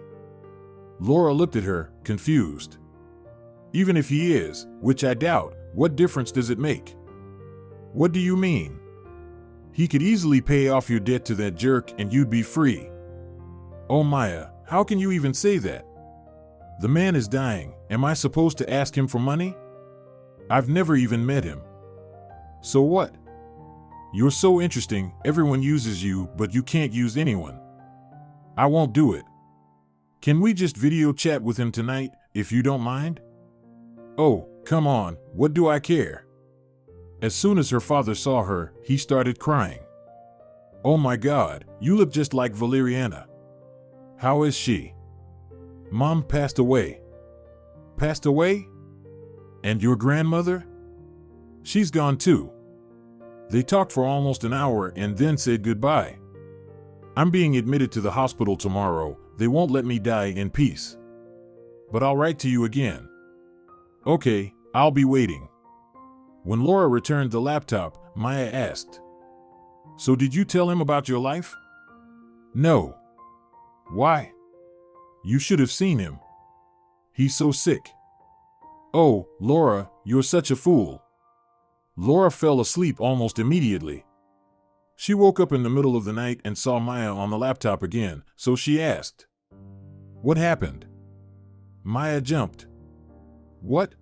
Laura looked at her, confused. Even if he is, which I doubt, what difference does it make? What do you mean? He could easily pay off your debt to that jerk and you'd be free. Oh Maya, how can you even say that? The man is dying, am I supposed to ask him for money? I've never even met him. So what? You're so interesting, everyone uses you, but you can't use anyone. I won't do it. Can we just video chat with him tonight, if you don't mind? Oh, come on, what do I care? As soon as her father saw her, he started crying. Oh my God, you look just like Valeriana. How is she? Mom passed away. Passed away? And your grandmother? She's gone too. They talked for almost an hour and then said goodbye. I'm being admitted to the hospital tomorrow. They won't let me die in peace. But I'll write to you again. Okay, I'll be waiting. When Laura returned the laptop, Maya asked, So did you tell him about your life? No. Why? You should have seen him. He's so sick. Oh, Laura, you're such a fool. Laura fell asleep almost immediately. She woke up in the middle of the night and saw Maya on the laptop again, so she asked, What happened? Maya jumped. What?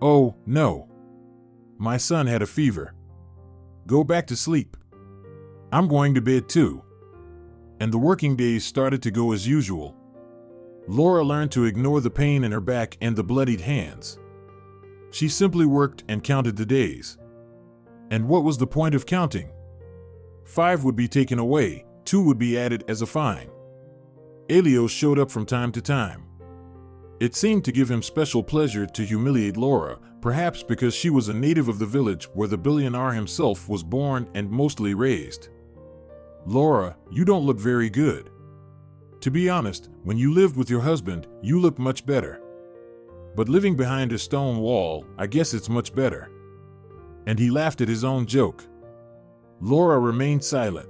Oh, no. My son had a fever. Go back to sleep. I'm going to bed too. And the working days started to go as usual. Laura learned to ignore the pain in her back and the bloodied hands. She simply worked and counted the days. And what was the point of counting? 5 would be taken away, 2 would be added as a fine. Elios showed up from time to time. It seemed to give him special pleasure to humiliate Laura, perhaps because she was a native of the village where the billionaire himself was born and mostly raised. Laura, you don't look very good. To be honest, when you lived with your husband, you looked much better. But living behind a stone wall, I guess it's much better. And he laughed at his own joke. Laura remained silent.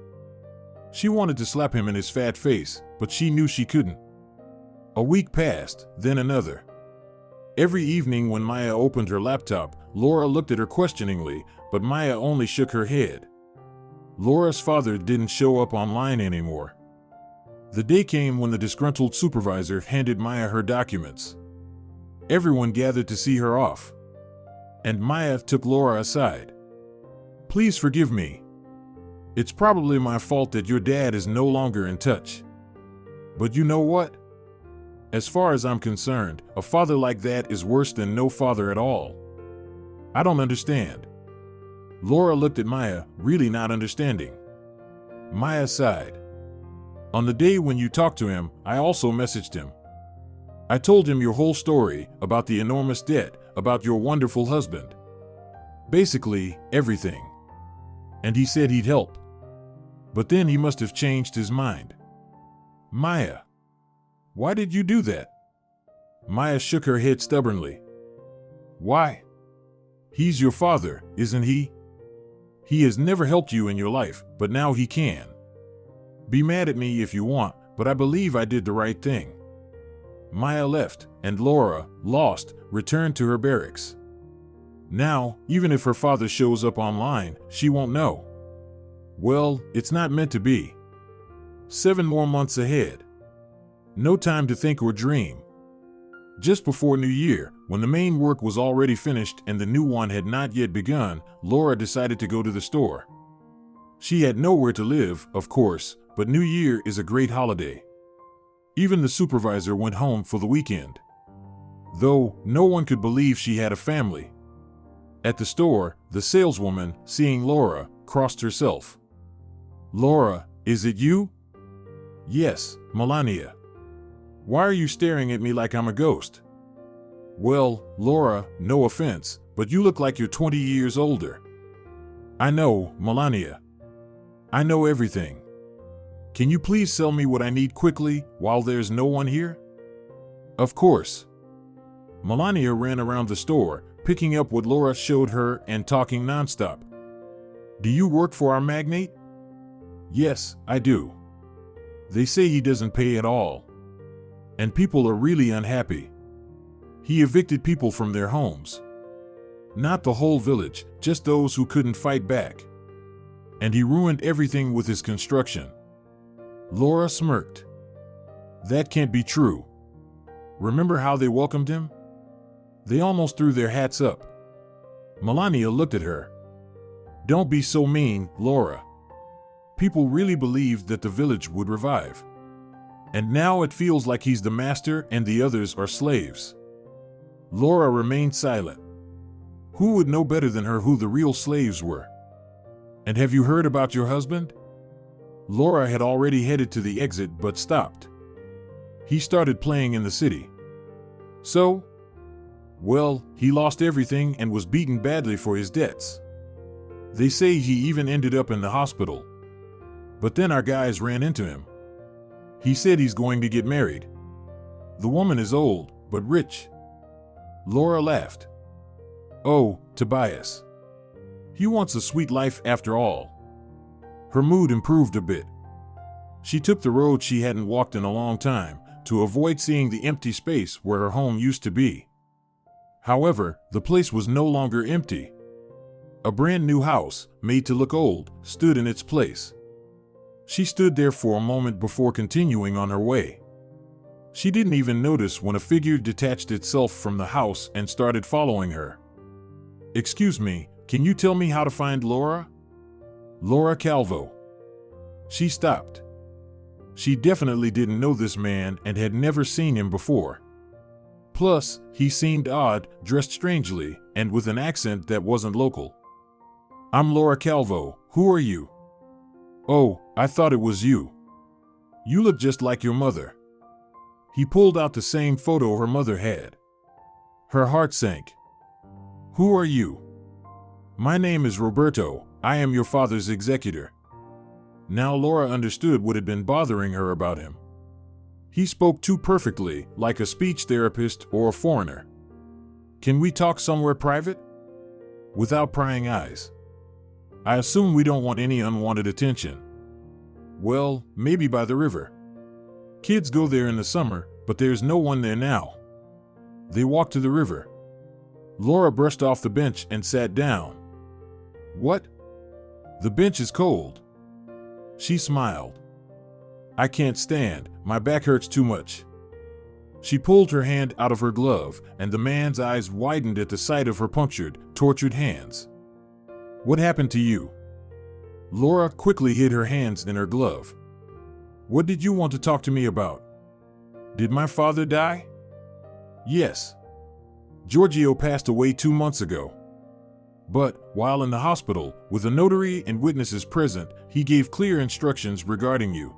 She wanted to slap him in his fat face, but she knew she couldn't. A week passed, then another. Every evening when Maya opened her laptop, Laura looked at her questioningly, but Maya only shook her head. Laura's father didn't show up online anymore. The day came when the disgruntled supervisor handed Maya her documents. Everyone gathered to see her off. And Maya took Laura aside. Please forgive me. It's probably my fault that your dad is no longer in touch. But you know what? As far as I'm concerned, a father like that is worse than no father at all. I don't understand. Laura looked at Maya, really not understanding. Maya sighed. On the day when you talked to him, I also messaged him. I told him your whole story, about the enormous debt, about your wonderful husband. Basically, everything. And he said he'd help. But then he must have changed his mind. Maya. Why did you do that? Maya shook her head stubbornly. Why? He's your father, isn't he? He has never helped you in your life, but now he can. Be mad at me if you want, but I believe I did the right thing. Maya left, and Laura, lost, returned to her barracks. Now, even if her father shows up online, she won't know. Well, it's not meant to be. 7 more months ahead. No time to think or dream. Just before New Year, when the main work was already finished and the new one had not yet begun, Laura decided to go to the store. She had nowhere to live, of course, but New Year is a great holiday. Even the supervisor went home for the weekend. Though no one could believe she had a family. At the store, the saleswoman, seeing Laura, crossed herself. "Laura, is it you?" "Yes, Melania." "Why are you staring at me like I'm a ghost?" "Well, Laura, no offense, but you look like you're 20 years older." "I know, Melania. I know everything. Can you please sell me what I need quickly while there's no one here?" "Of course." Melania ran around the store, picking up what Laura showed her and talking nonstop. "Do you work for our magnate?" "Yes, I do. They say he doesn't pay at all. And people are really unhappy. He evicted people from their homes. Not the whole village, just those who couldn't fight back. And he ruined everything with his construction." Laura smirked. "That can't be true. Remember how they welcomed him? They almost threw their hats up." Melania looked at her. "Don't be so mean, Laura. People really believed that the village would revive. And now it feels like he's the master and the others are slaves." Laura remained silent. Who would know better than her who the real slaves were? "And have you heard about your husband?" Laura had already headed to the exit but stopped. "He started playing in the city." "So?" "Well, he lost everything and was beaten badly for his debts. They say he even ended up in the hospital. But then our guys ran into him. He said he's going to get married. The woman is old, but rich." Laura laughed. "Oh, Tobias. He wants a sweet life after all." Her mood improved a bit. She took the road she hadn't walked in a long time, to avoid seeing the empty space where her home used to be. However, the place was no longer empty. A brand new house, made to look old, stood in its place. She stood there for a moment before continuing on her way. She didn't even notice when a figure detached itself from the house and started following her. "Excuse me, can you tell me how to find Laura?" "Laura Calvo." She stopped. She definitely didn't know this man and had never seen him before. Plus, he seemed odd, dressed strangely, and with an accent that wasn't local. "I'm Laura Calvo. Who are you?" "Oh, I thought it was you. You look just like your mother." He pulled out the same photo her mother had. Her heart sank. "Who are you?" "My name is Roberto. I am your father's executor." Now Laura understood what had been bothering her about him. He spoke too perfectly, like a speech therapist or a foreigner. "Can we talk somewhere private?" Without prying eyes. "I assume we don't want any unwanted attention." "Well, maybe by the river. Kids go there in the summer, but there's no one there now." They walked to the river. Laura brushed off the bench and sat down. "What?" "The bench is cold." She smiled. "I can't stand, my back hurts too much." She pulled her hand out of her glove, and the man's eyes widened at the sight of her punctured, tortured hands. "What happened to you?" Laura quickly hid her hands in her glove. "What did you want to talk to me about?" "Did my father die?" "Yes. Giorgio passed away 2 months ago. But, while in the hospital, with a notary and witnesses present, he gave clear instructions regarding you."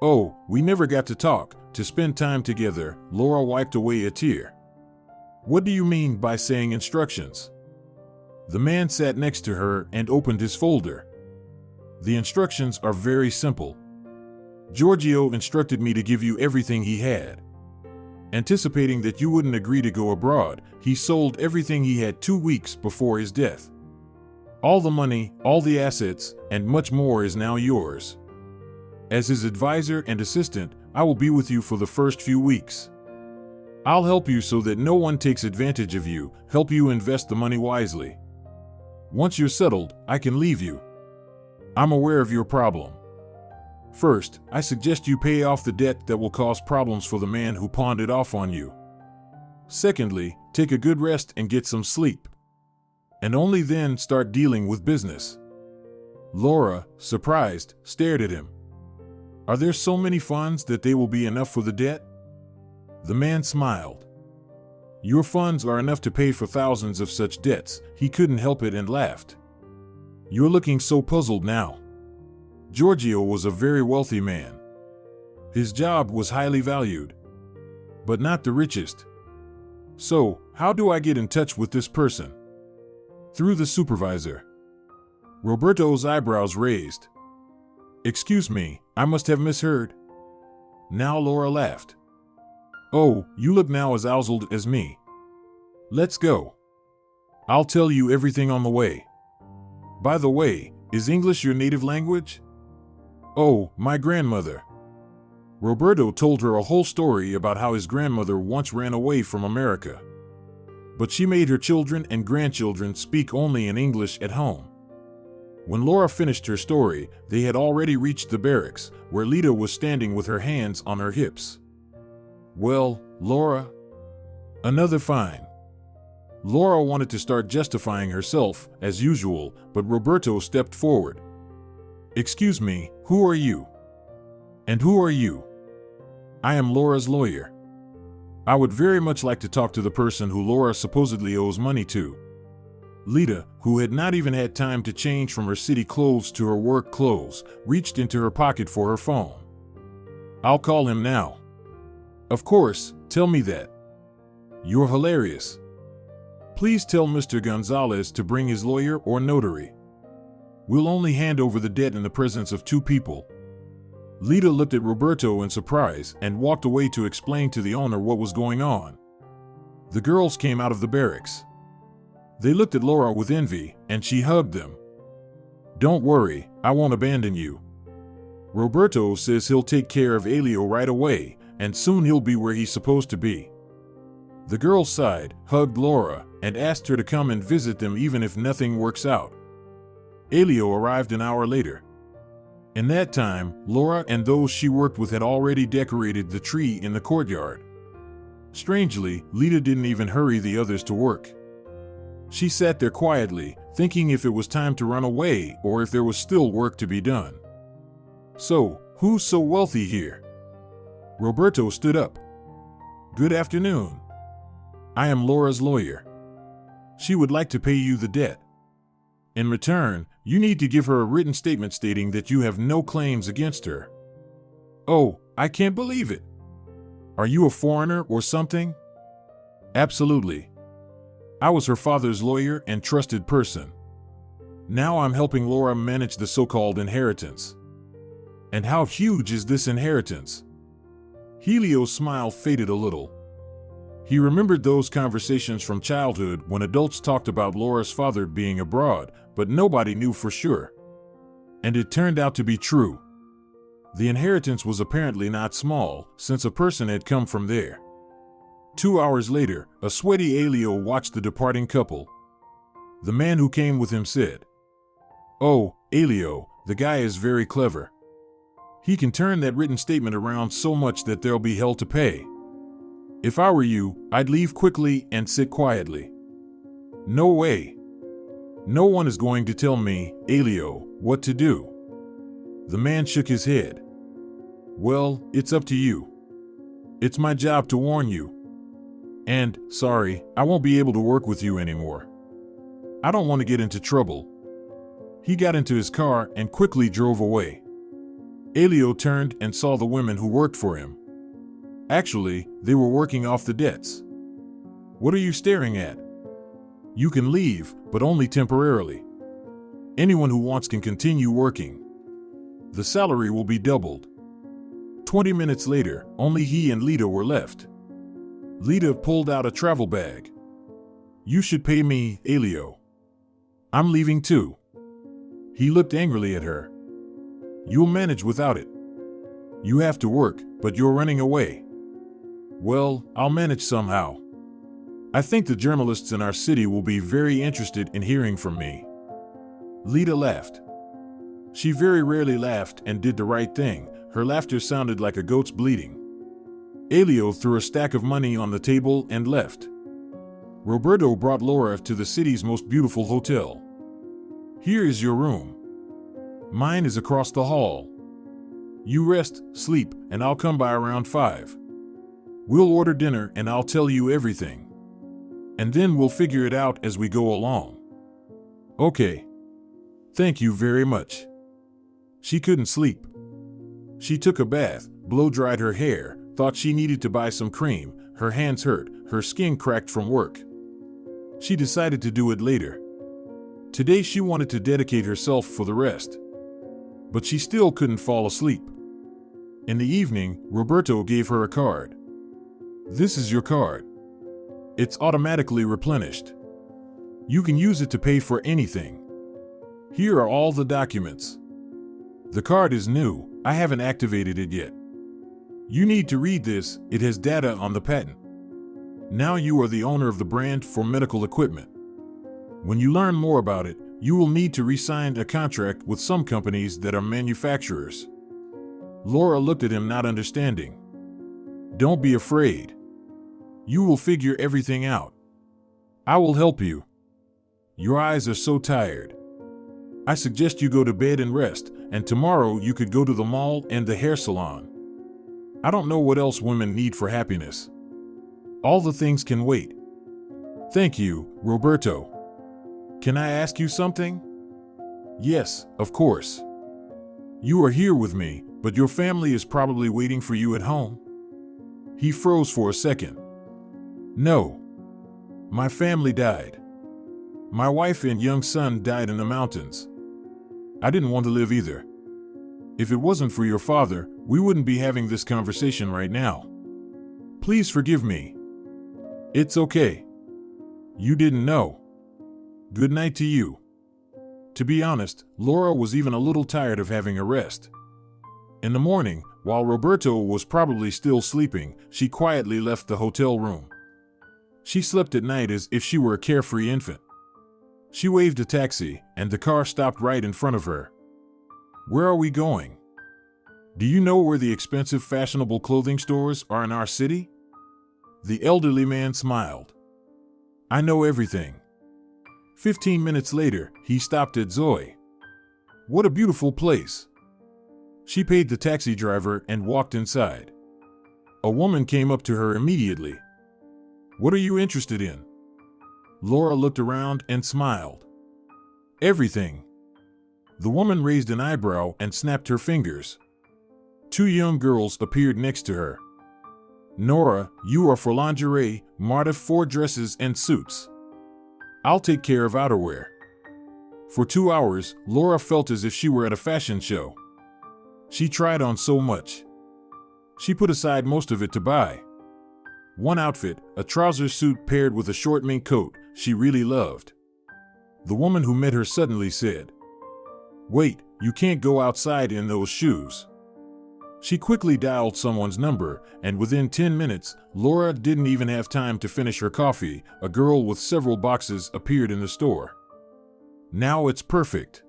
"Oh, we never got to talk, to spend time together." Laura wiped away a tear. "What do you mean by saying instructions?" The man sat next to her and opened his folder. "The instructions are very simple. Giorgio instructed me to give you everything he had. Anticipating that you wouldn't agree to go abroad, he sold everything he had 2 weeks before his death. All the money, all the assets, and much more is now yours. As his advisor and assistant, I will be with you for the first few weeks. I'll help you so that no one takes advantage of you, help you invest the money wisely. Once you're settled, I can leave you. I'm aware of your problem. First, I suggest you pay off the debt that will cause problems for the man who pawned it off on you. Secondly, take a good rest and get some sleep. And only then start dealing with business. Laura, surprised, stared at him. Are there so many funds that they will be enough for the debt? The man smiled. Your funds are enough to pay for thousands of such debts. He couldn't help it and laughed. You're looking so puzzled now. Giorgio was a very wealthy man. His job was highly valued, but not the richest. So, how do I get in touch with this person? Through the supervisor. Roberto's eyebrows raised. Excuse me, I must have misheard. Now Laura laughed. Oh, you look now as owled as me. Let's go. I'll tell you everything on the way. By the way, is English your native language? Oh, my grandmother. Roberto told her a whole story about how his grandmother once ran away from America. But she made her children and grandchildren speak only in English at home. When Laura finished her story, they had already reached the barracks, where Lita was standing with her hands on her hips. Well, Laura? Another fine. Laura wanted to start justifying herself, as usual, but Roberto stepped forward. Excuse me, who are you? And who are you? I am Laura's lawyer. I would very much like to talk to the person who Laura supposedly owes money to. Lita, who had not even had time to change from her city clothes to her work clothes, reached into her pocket for her phone. I'll call him now. Of course, tell me that. You're hilarious. Please tell Mr. Gonzalez to bring his lawyer or notary. We'll only hand over the debt in the presence of two people. Lita looked at Roberto in surprise and walked away to explain to the owner what was going on. The girls came out of the barracks. They looked at Laura with envy, and she hugged them. Don't worry, I won't abandon you. Roberto says he'll take care of Elio right away, and soon he'll be where he's supposed to be. The girls sighed, hugged Laura, and asked her to come and visit them even if nothing works out. Elio arrived an hour later. In that time, Laura and those she worked with had already decorated the tree in the courtyard. Strangely, Lita didn't even hurry the others to work. She sat there quietly, thinking if it was time to run away or if there was still work to be done. So, who's so wealthy here? Roberto stood up. Good afternoon. I am Laura's lawyer. She would like to pay you the debt. In return, you need to give her a written statement stating that you have no claims against her. Oh, I can't believe it. Are you a foreigner or something? Absolutely. I was her father's lawyer and trusted person. Now I'm helping Laura manage the so-called inheritance. And how huge is this inheritance? Helio's smile faded a little. He remembered those conversations from childhood when adults talked about Laura's father being abroad, but nobody knew for sure. And it turned out to be true. The inheritance was apparently not small, since a person had come from there. 2 hours later, a sweaty Elio watched the departing couple. The man who came with him said, "Oh, Elio, the guy is very clever. He can turn that written statement around so much that there'll be hell to pay. If I were you, I'd leave quickly and sit quietly." No way. No one is going to tell me, Elio, what to do. The man shook his head. Well, it's up to you. It's my job to warn you. And, sorry, I won't be able to work with you anymore. I don't want to get into trouble. He got into his car and quickly drove away. Elio turned and saw the women who worked for him. Actually, they were working off the debts. What are you staring at? You can leave, but only temporarily. Anyone who wants can continue working. The salary will be doubled. 20 minutes later, only he and Lita were left. Lita pulled out a travel bag. You should pay me, Elio. I'm leaving too. He looked angrily at her. You'll manage without it. You have to work, but you're running away. Well, I'll manage somehow. I think the journalists in our city will be very interested in hearing from me. Lita laughed. She very rarely laughed and did the right thing. Her laughter sounded like a goat's bleating. Elio threw a stack of money on the table and left. Roberto brought Laura to the city's most beautiful hotel. Here is your room. Mine is across the hall. You rest, sleep, and I'll come by around 5. We'll order dinner and I'll tell you everything. And then we'll figure it out as we go along. Okay. Thank you very much. She couldn't sleep. She took a bath, blow-dried her hair, thought she needed to buy some cream. Her hands hurt, her skin cracked from work. She decided to do it later. Today she wanted to dedicate herself for the rest. But she still couldn't fall asleep. In the evening, Roberto gave her a card. This is your card. It's automatically replenished. You can use it to pay for anything. Here are all the documents. The card is new. I haven't activated it yet. You need to read this. It has data on the patent. Now you are the owner of the brand for medical equipment. When you learn more about it, you will need to re-sign a contract with some companies that are manufacturers. Laura looked at him, not understanding. Don't be afraid. You will figure everything out. I will help you. Your eyes are so tired. I suggest you go to bed and rest, and tomorrow you could go to the mall and the hair salon. I don't know what else women need for happiness. All the things can wait. Thank you, Roberto. Can I ask you something? Yes, of course. You are here with me, but your family is probably waiting for you at home. He froze for a second. No. My family died. My wife and young son died in the mountains. I didn't want to live either. If it wasn't for your father, we wouldn't be having this conversation right now. Please forgive me. It's okay. You didn't know. Good night to you. To be honest, Laura was even a little tired of having a rest. In the morning, while Roberto was probably still sleeping, she quietly left the hotel room. She slept at night as if she were a carefree infant. She waved a taxi, and the car stopped right in front of her. Where are we going? Do you know where the expensive fashionable clothing stores are in our city? The elderly man smiled. I know everything. 15 minutes later, he stopped at Zoe. What a beautiful place. She paid the taxi driver and walked inside. A woman came up to her immediately. What are you interested in? Laura looked around and smiled. Everything. The woman raised an eyebrow and snapped her fingers. 2 young girls appeared next to her. Nora, you are for lingerie, Marta for dresses and suits. I'll take care of outerwear. For 2 hours, Laura felt as if she were at a fashion show. She tried on so much. She put aside most of it to buy. One outfit, a trouser suit paired with a short mink coat, she really loved. The woman who met her suddenly said, "Wait, you can't go outside in those shoes." She quickly dialed someone's number, and within 10 minutes, Laura didn't even have time to finish her coffee. A girl with several boxes appeared in the store. Now it's perfect.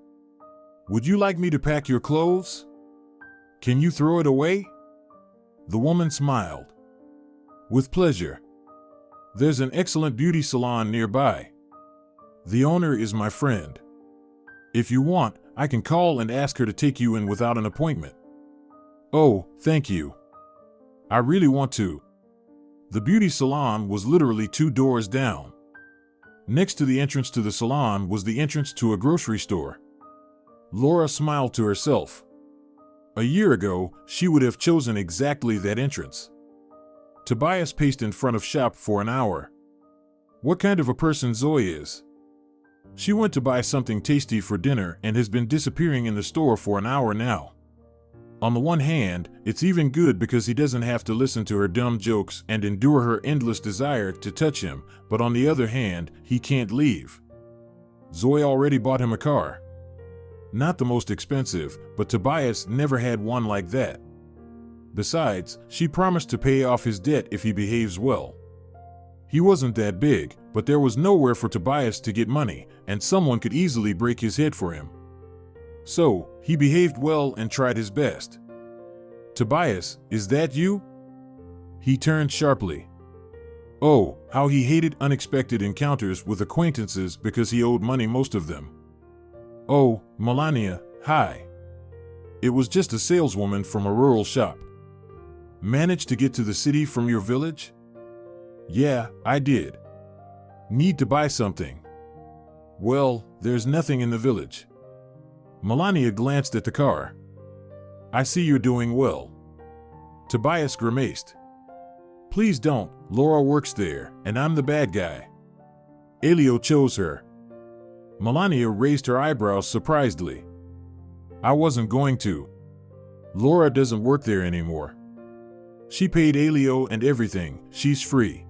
Would you like me to pack your clothes? Can you throw it away? The woman smiled. With pleasure. There's an excellent beauty salon nearby. The owner is my friend. If you want, I can call and ask her to take you in without an appointment. Oh, thank you. I really want to. The beauty salon was literally 2 doors down. Next to the entrance to the salon was the entrance to a grocery store. Laura smiled to herself. A year ago, she would have chosen exactly that entrance. Tobias paced in front of shop for an hour. What kind of a person Zoe is? She went to buy something tasty for dinner and has been disappearing in the store for an hour now. On the one hand, it's even good because he doesn't have to listen to her dumb jokes and endure her endless desire to touch him, but on the other hand, he can't leave. Zoe already bought him a car. Not the most expensive, but Tobias never had one like that. Besides, she promised to pay off his debt if he behaves well. He wasn't that big, but there was nowhere for Tobias to get money, and someone could easily break his head for him. So, he behaved well and tried his best. Tobias, is that you? He turned sharply. Oh, how he hated unexpected encounters with acquaintances because he owed money most of them. Oh, Melania, hi. It was just a saleswoman from a rural shop. Managed to get to the city from your village? Yeah, I did. Need to buy something. Well, there's nothing in the village. Melania glanced at the car. I see you're doing well. Tobias grimaced. Please don't, Laura works there, and I'm the bad guy. Elio chose her. Melania raised her eyebrows surprisedly. I wasn't going to. Laura doesn't work there anymore. She paid Elio and everything, she's free.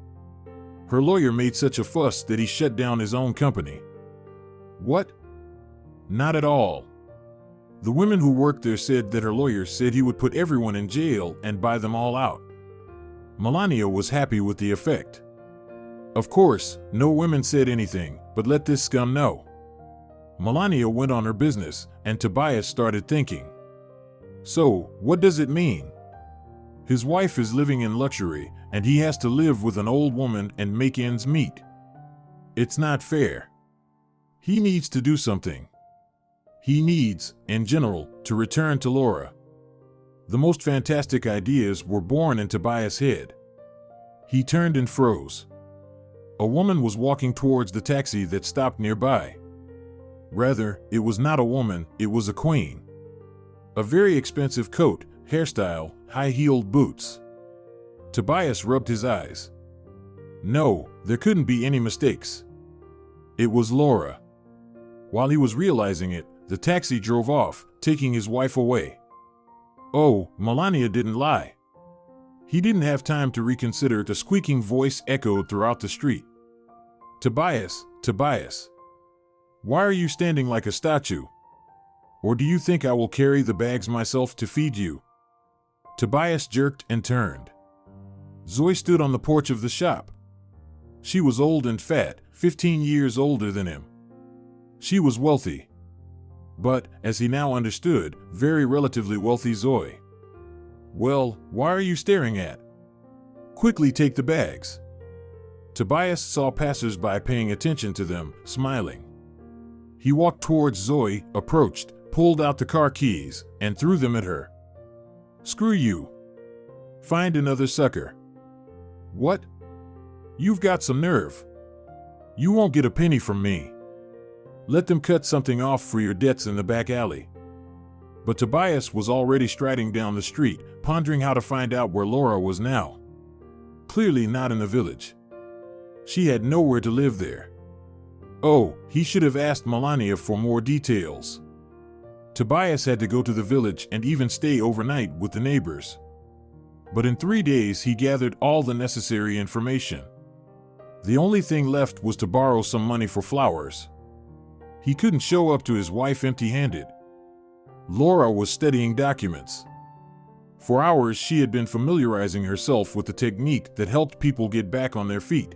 Her lawyer made such a fuss that he shut down his own company. What? Not at all. The women who worked there said that her lawyer said he would put everyone in jail and buy them all out. Melania was happy with the effect. Of course, no women said anything, but let this scum know. Melania went on her business, and Tobias started thinking. So, what does it mean? His wife is living in luxury, and he has to live with an old woman and make ends meet. It's not fair. He needs to do something. He needs, in general, to return to Laura. The most fantastic ideas were born in Tobias' head. He turned and froze. A woman was walking towards the taxi that stopped nearby. Rather, it was not a woman, it was a queen. A very expensive coat, hairstyle, high-heeled boots. Tobias rubbed his eyes. No, there couldn't be any mistakes. It was Laura. While he was realizing it, the taxi drove off, taking his wife away. Oh, Melania didn't lie. He didn't have time to reconsider. The squeaking voice echoed throughout the street. Tobias, Tobias. Why are you standing like a statue? Or do you think I will carry the bags myself to feed you? Tobias jerked and turned. Zoe stood on the porch of the shop. She was old and fat, 15 years older than him. She was wealthy. But, as he now understood, very relatively wealthy Zoe. Well, why are you staring at? Quickly take the bags. Tobias saw passers-by paying attention to them, smiling. He walked towards Zoe, approached, pulled out the car keys, and threw them at her. Screw you. Find another sucker. What? You've got some nerve. You won't get a penny from me. Let them cut something off for your debts in the back alley. But Tobias was already striding down the street, pondering how to find out where Laura was now. Clearly not in the village. She had nowhere to live there. Oh, he should have asked Melania for more details. Tobias had to go to the village and even stay overnight with the neighbors. But in 3 days he gathered all the necessary information. The only thing left was to borrow some money for flowers. He couldn't show up to his wife empty-handed. Laura was studying documents. For hours she had been familiarizing herself with the technique that helped people get back on their feet.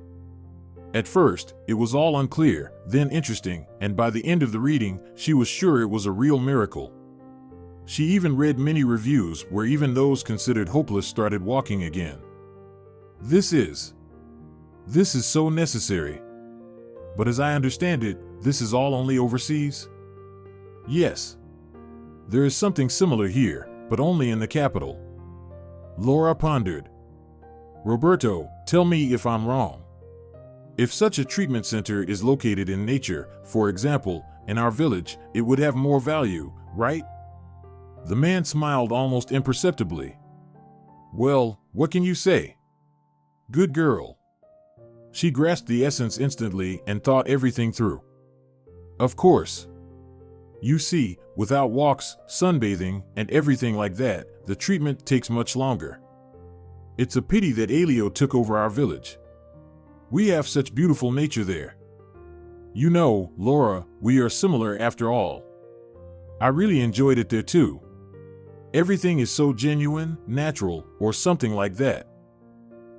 At first, it was all unclear, then interesting, and by the end of the reading, she was sure it was a real miracle. She even read many reviews where even those considered hopeless started walking again. This is so necessary. But as I understand it, this is all only overseas? Yes. There is something similar here, but only in the capital. Laura pondered. Roberto, tell me if I'm wrong. If such a treatment center is located in nature, for example, in our village, it would have more value, right? The man smiled almost imperceptibly. Well, what can you say? Good girl. She grasped the essence instantly and thought everything through. Of course. You see, without walks, sunbathing, and everything like that, the treatment takes much longer. It's a pity that Elio took over our village. We have such beautiful nature there. You know, Laura, we are similar after all. I really enjoyed it there too. Everything is so genuine, natural, or something like that.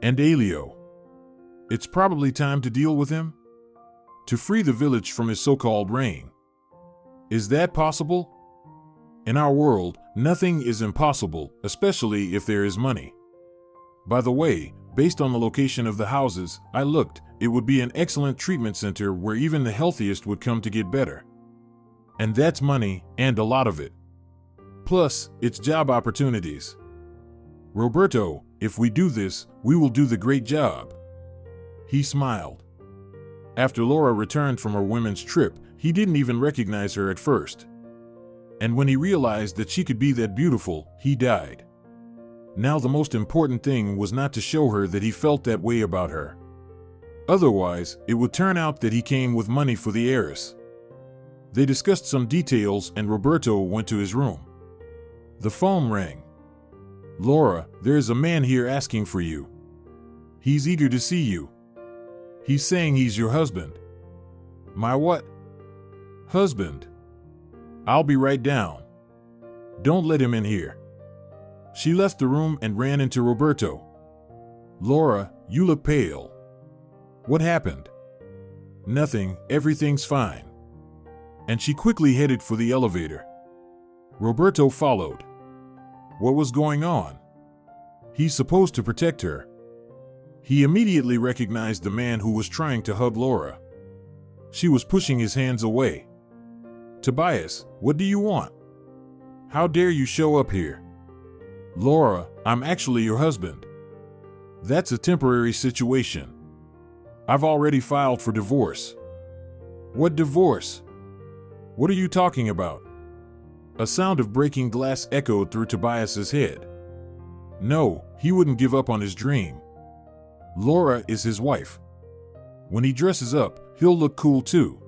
And Elio. It's probably time to deal with him? To free the village from his so-called reign. Is that possible? In our world, nothing is impossible, especially if there is money. By the way, based on the location of the houses, I looked, it would be an excellent treatment center where even the healthiest would come to get better. And that's money, and a lot of it. Plus, it's job opportunities. Roberto, if we do this, we will do the great job. He smiled. After Laura returned from her women's trip, he didn't even recognize her at first. And when he realized that she could be that beautiful, he died. Now the most important thing was not to show her that he felt that way about her. Otherwise, it would turn out that he came with money for the heiress. They discussed some details and Roberto went to his room. The phone rang. Laura, there is a man here asking for you. He's eager to see you. He's saying he's your husband. My what? Husband. I'll be right down. Don't let him in here. She left the room and ran into Roberto. Laura, you look pale. What happened? Nothing, everything's fine. And she quickly headed for the elevator. Roberto followed. What was going on? He's supposed to protect her. He immediately recognized the man who was trying to hug Laura. She was pushing his hands away. Tobias, what do you want? How dare you show up here? Laura, I'm actually your husband. That's a temporary situation. I've already filed for divorce. What divorce? What are you talking about? A sound of breaking glass echoed through Tobias's head. No, he wouldn't give up on his dream. Laura is his wife. When he dresses up, he'll look cool too.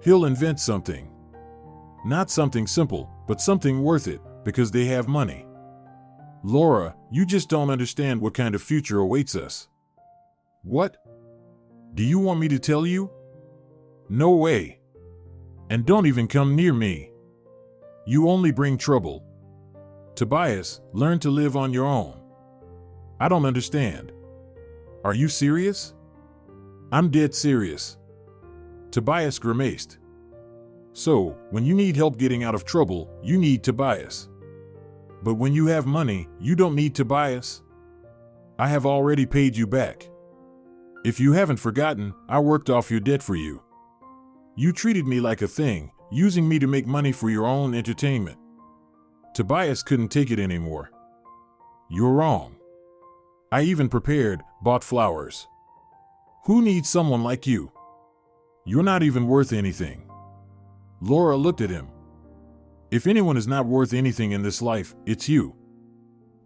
He'll invent something. Not something simple, but something worth it, because they have money. Laura, you just don't understand what kind of future awaits us. What? Do you want me to tell you? No way. And don't even come near me. You only bring trouble. Tobias, learn to live on your own. I don't understand. Are you serious? I'm dead serious. Tobias grimaced. So, when you need help getting out of trouble, you need Tobias. But when you have money, you don't need Tobias. I have already paid you back. If you haven't forgotten, I worked off your debt for you. You treated me like a thing, using me to make money for your own entertainment. Tobias couldn't take it anymore. You're wrong. I even bought flowers. Who needs someone like you? You're not even worth anything. Laura looked at him. If anyone is not worth anything in this life, it's you.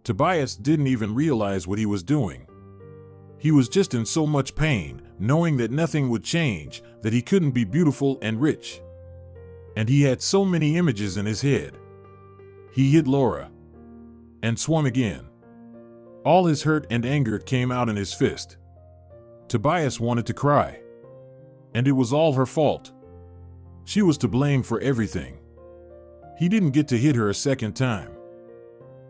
Tobias didn't even realize what he was doing. He was just in so much pain, knowing that nothing would change, that he couldn't be beautiful and rich. And he had so many images in his head. He hit Laura. And swung again. All his hurt and anger came out in his fist. Tobias wanted to cry. And it was all her fault. She was to blame for everything. He didn't get to hit her a second time.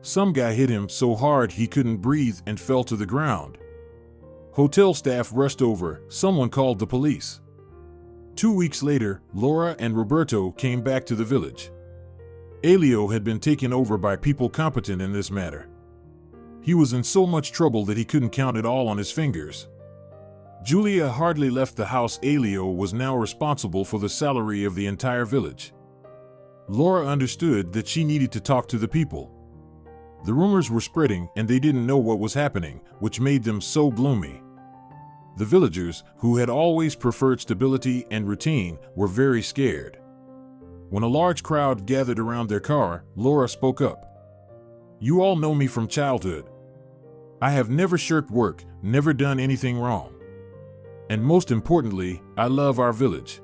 Some guy hit him so hard he couldn't breathe and fell to the ground. Hotel staff rushed over, someone called the police. 2 weeks later, Laura and Roberto came back to the village. Elio had been taken over by people competent in this matter. He was in so much trouble that he couldn't count it all on his fingers. Julia hardly left the house. Elio was now responsible for the salary of the entire village. Laura understood that she needed to talk to the people. The rumors were spreading and they didn't know what was happening, which made them so gloomy. The villagers, who had always preferred stability and routine, were very scared. When a large crowd gathered around their car, Laura spoke up. You all know me from childhood. I have never shirked work, never done anything wrong. And most importantly, I love our village.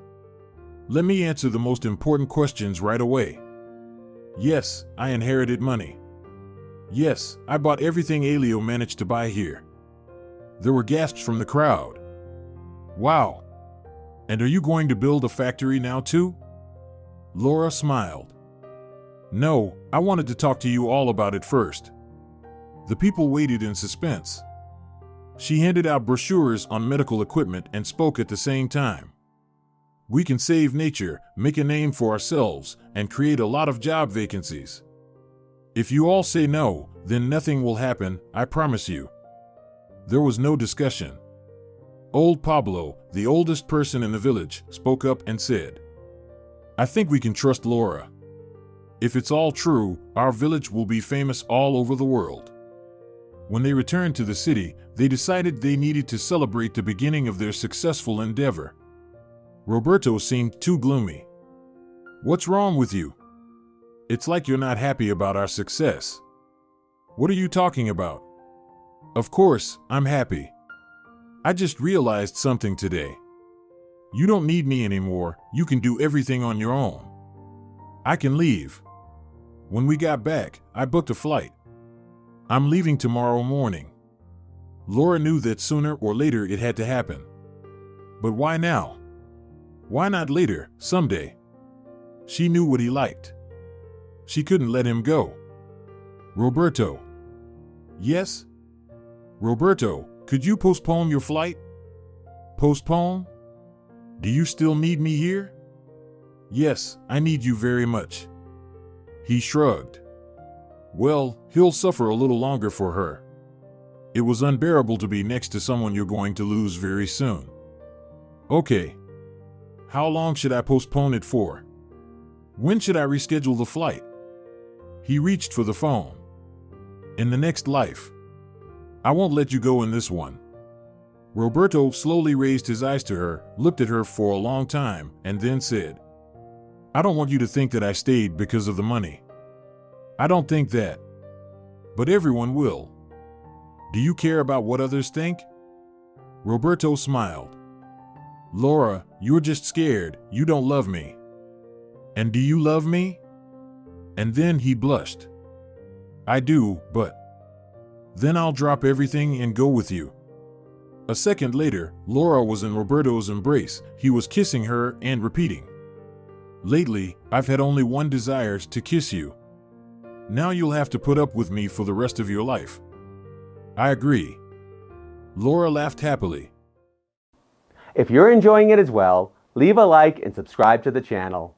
Let me answer the most important questions right away. Yes, I inherited money. Yes, I bought everything Elio managed to buy here. There were gasps from the crowd. Wow! And are you going to build a factory now too? Laura smiled. No, I wanted to talk to you all about it first. The people waited in suspense. She handed out brochures on medical equipment and spoke at the same time. We can save nature, make a name for ourselves, and create a lot of job vacancies. If you all say no, then nothing will happen, I promise you." There was no discussion. Old Pablo, the oldest person in the village, spoke up and said, "I think we can trust Laura. If it's all true, our village will be famous all over the world." When they returned to the city, they decided they needed to celebrate the beginning of their successful endeavor. Roberto seemed too gloomy. "What's wrong with you? It's like you're not happy about our success." "What are you talking about?" "Of course, I'm happy. I just realized something today. You don't need me anymore, you can do everything on your own. I can leave. When we got back, I booked a flight. I'm leaving tomorrow morning." Laura knew that sooner or later it had to happen. But why now? Why not later, someday? She knew what he liked. She couldn't let him go. "Roberto." "Yes?" "Roberto, could you postpone your flight?" "Postpone? Do you still need me here?" "Yes, I need you very much." He shrugged. Well, he'll suffer a little longer for her. It was unbearable to be next to someone you're going to lose very soon. "Okay. How long should I postpone it for? When should I reschedule the flight?" He reached for the phone. "In the next life. I won't let you go in this one." Roberto slowly raised his eyes to her, looked at her for a long time, and then said, "I don't want you to think that I stayed because of the money. I don't think that. But everyone will. Do you care about what others think?" Roberto smiled. "Laura, you're just scared, you don't love me." "And do you love me?" And then he blushed. "I do, but..." "Then I'll drop everything and go with you." A second later, Laura was in Roberto's embrace. He was kissing her and repeating, "Lately, I've had only one desire, to kiss you. Now you'll have to put up with me for the rest of your life." "I agree." Laura laughed happily. If you're enjoying it as well, leave a like and subscribe to the channel.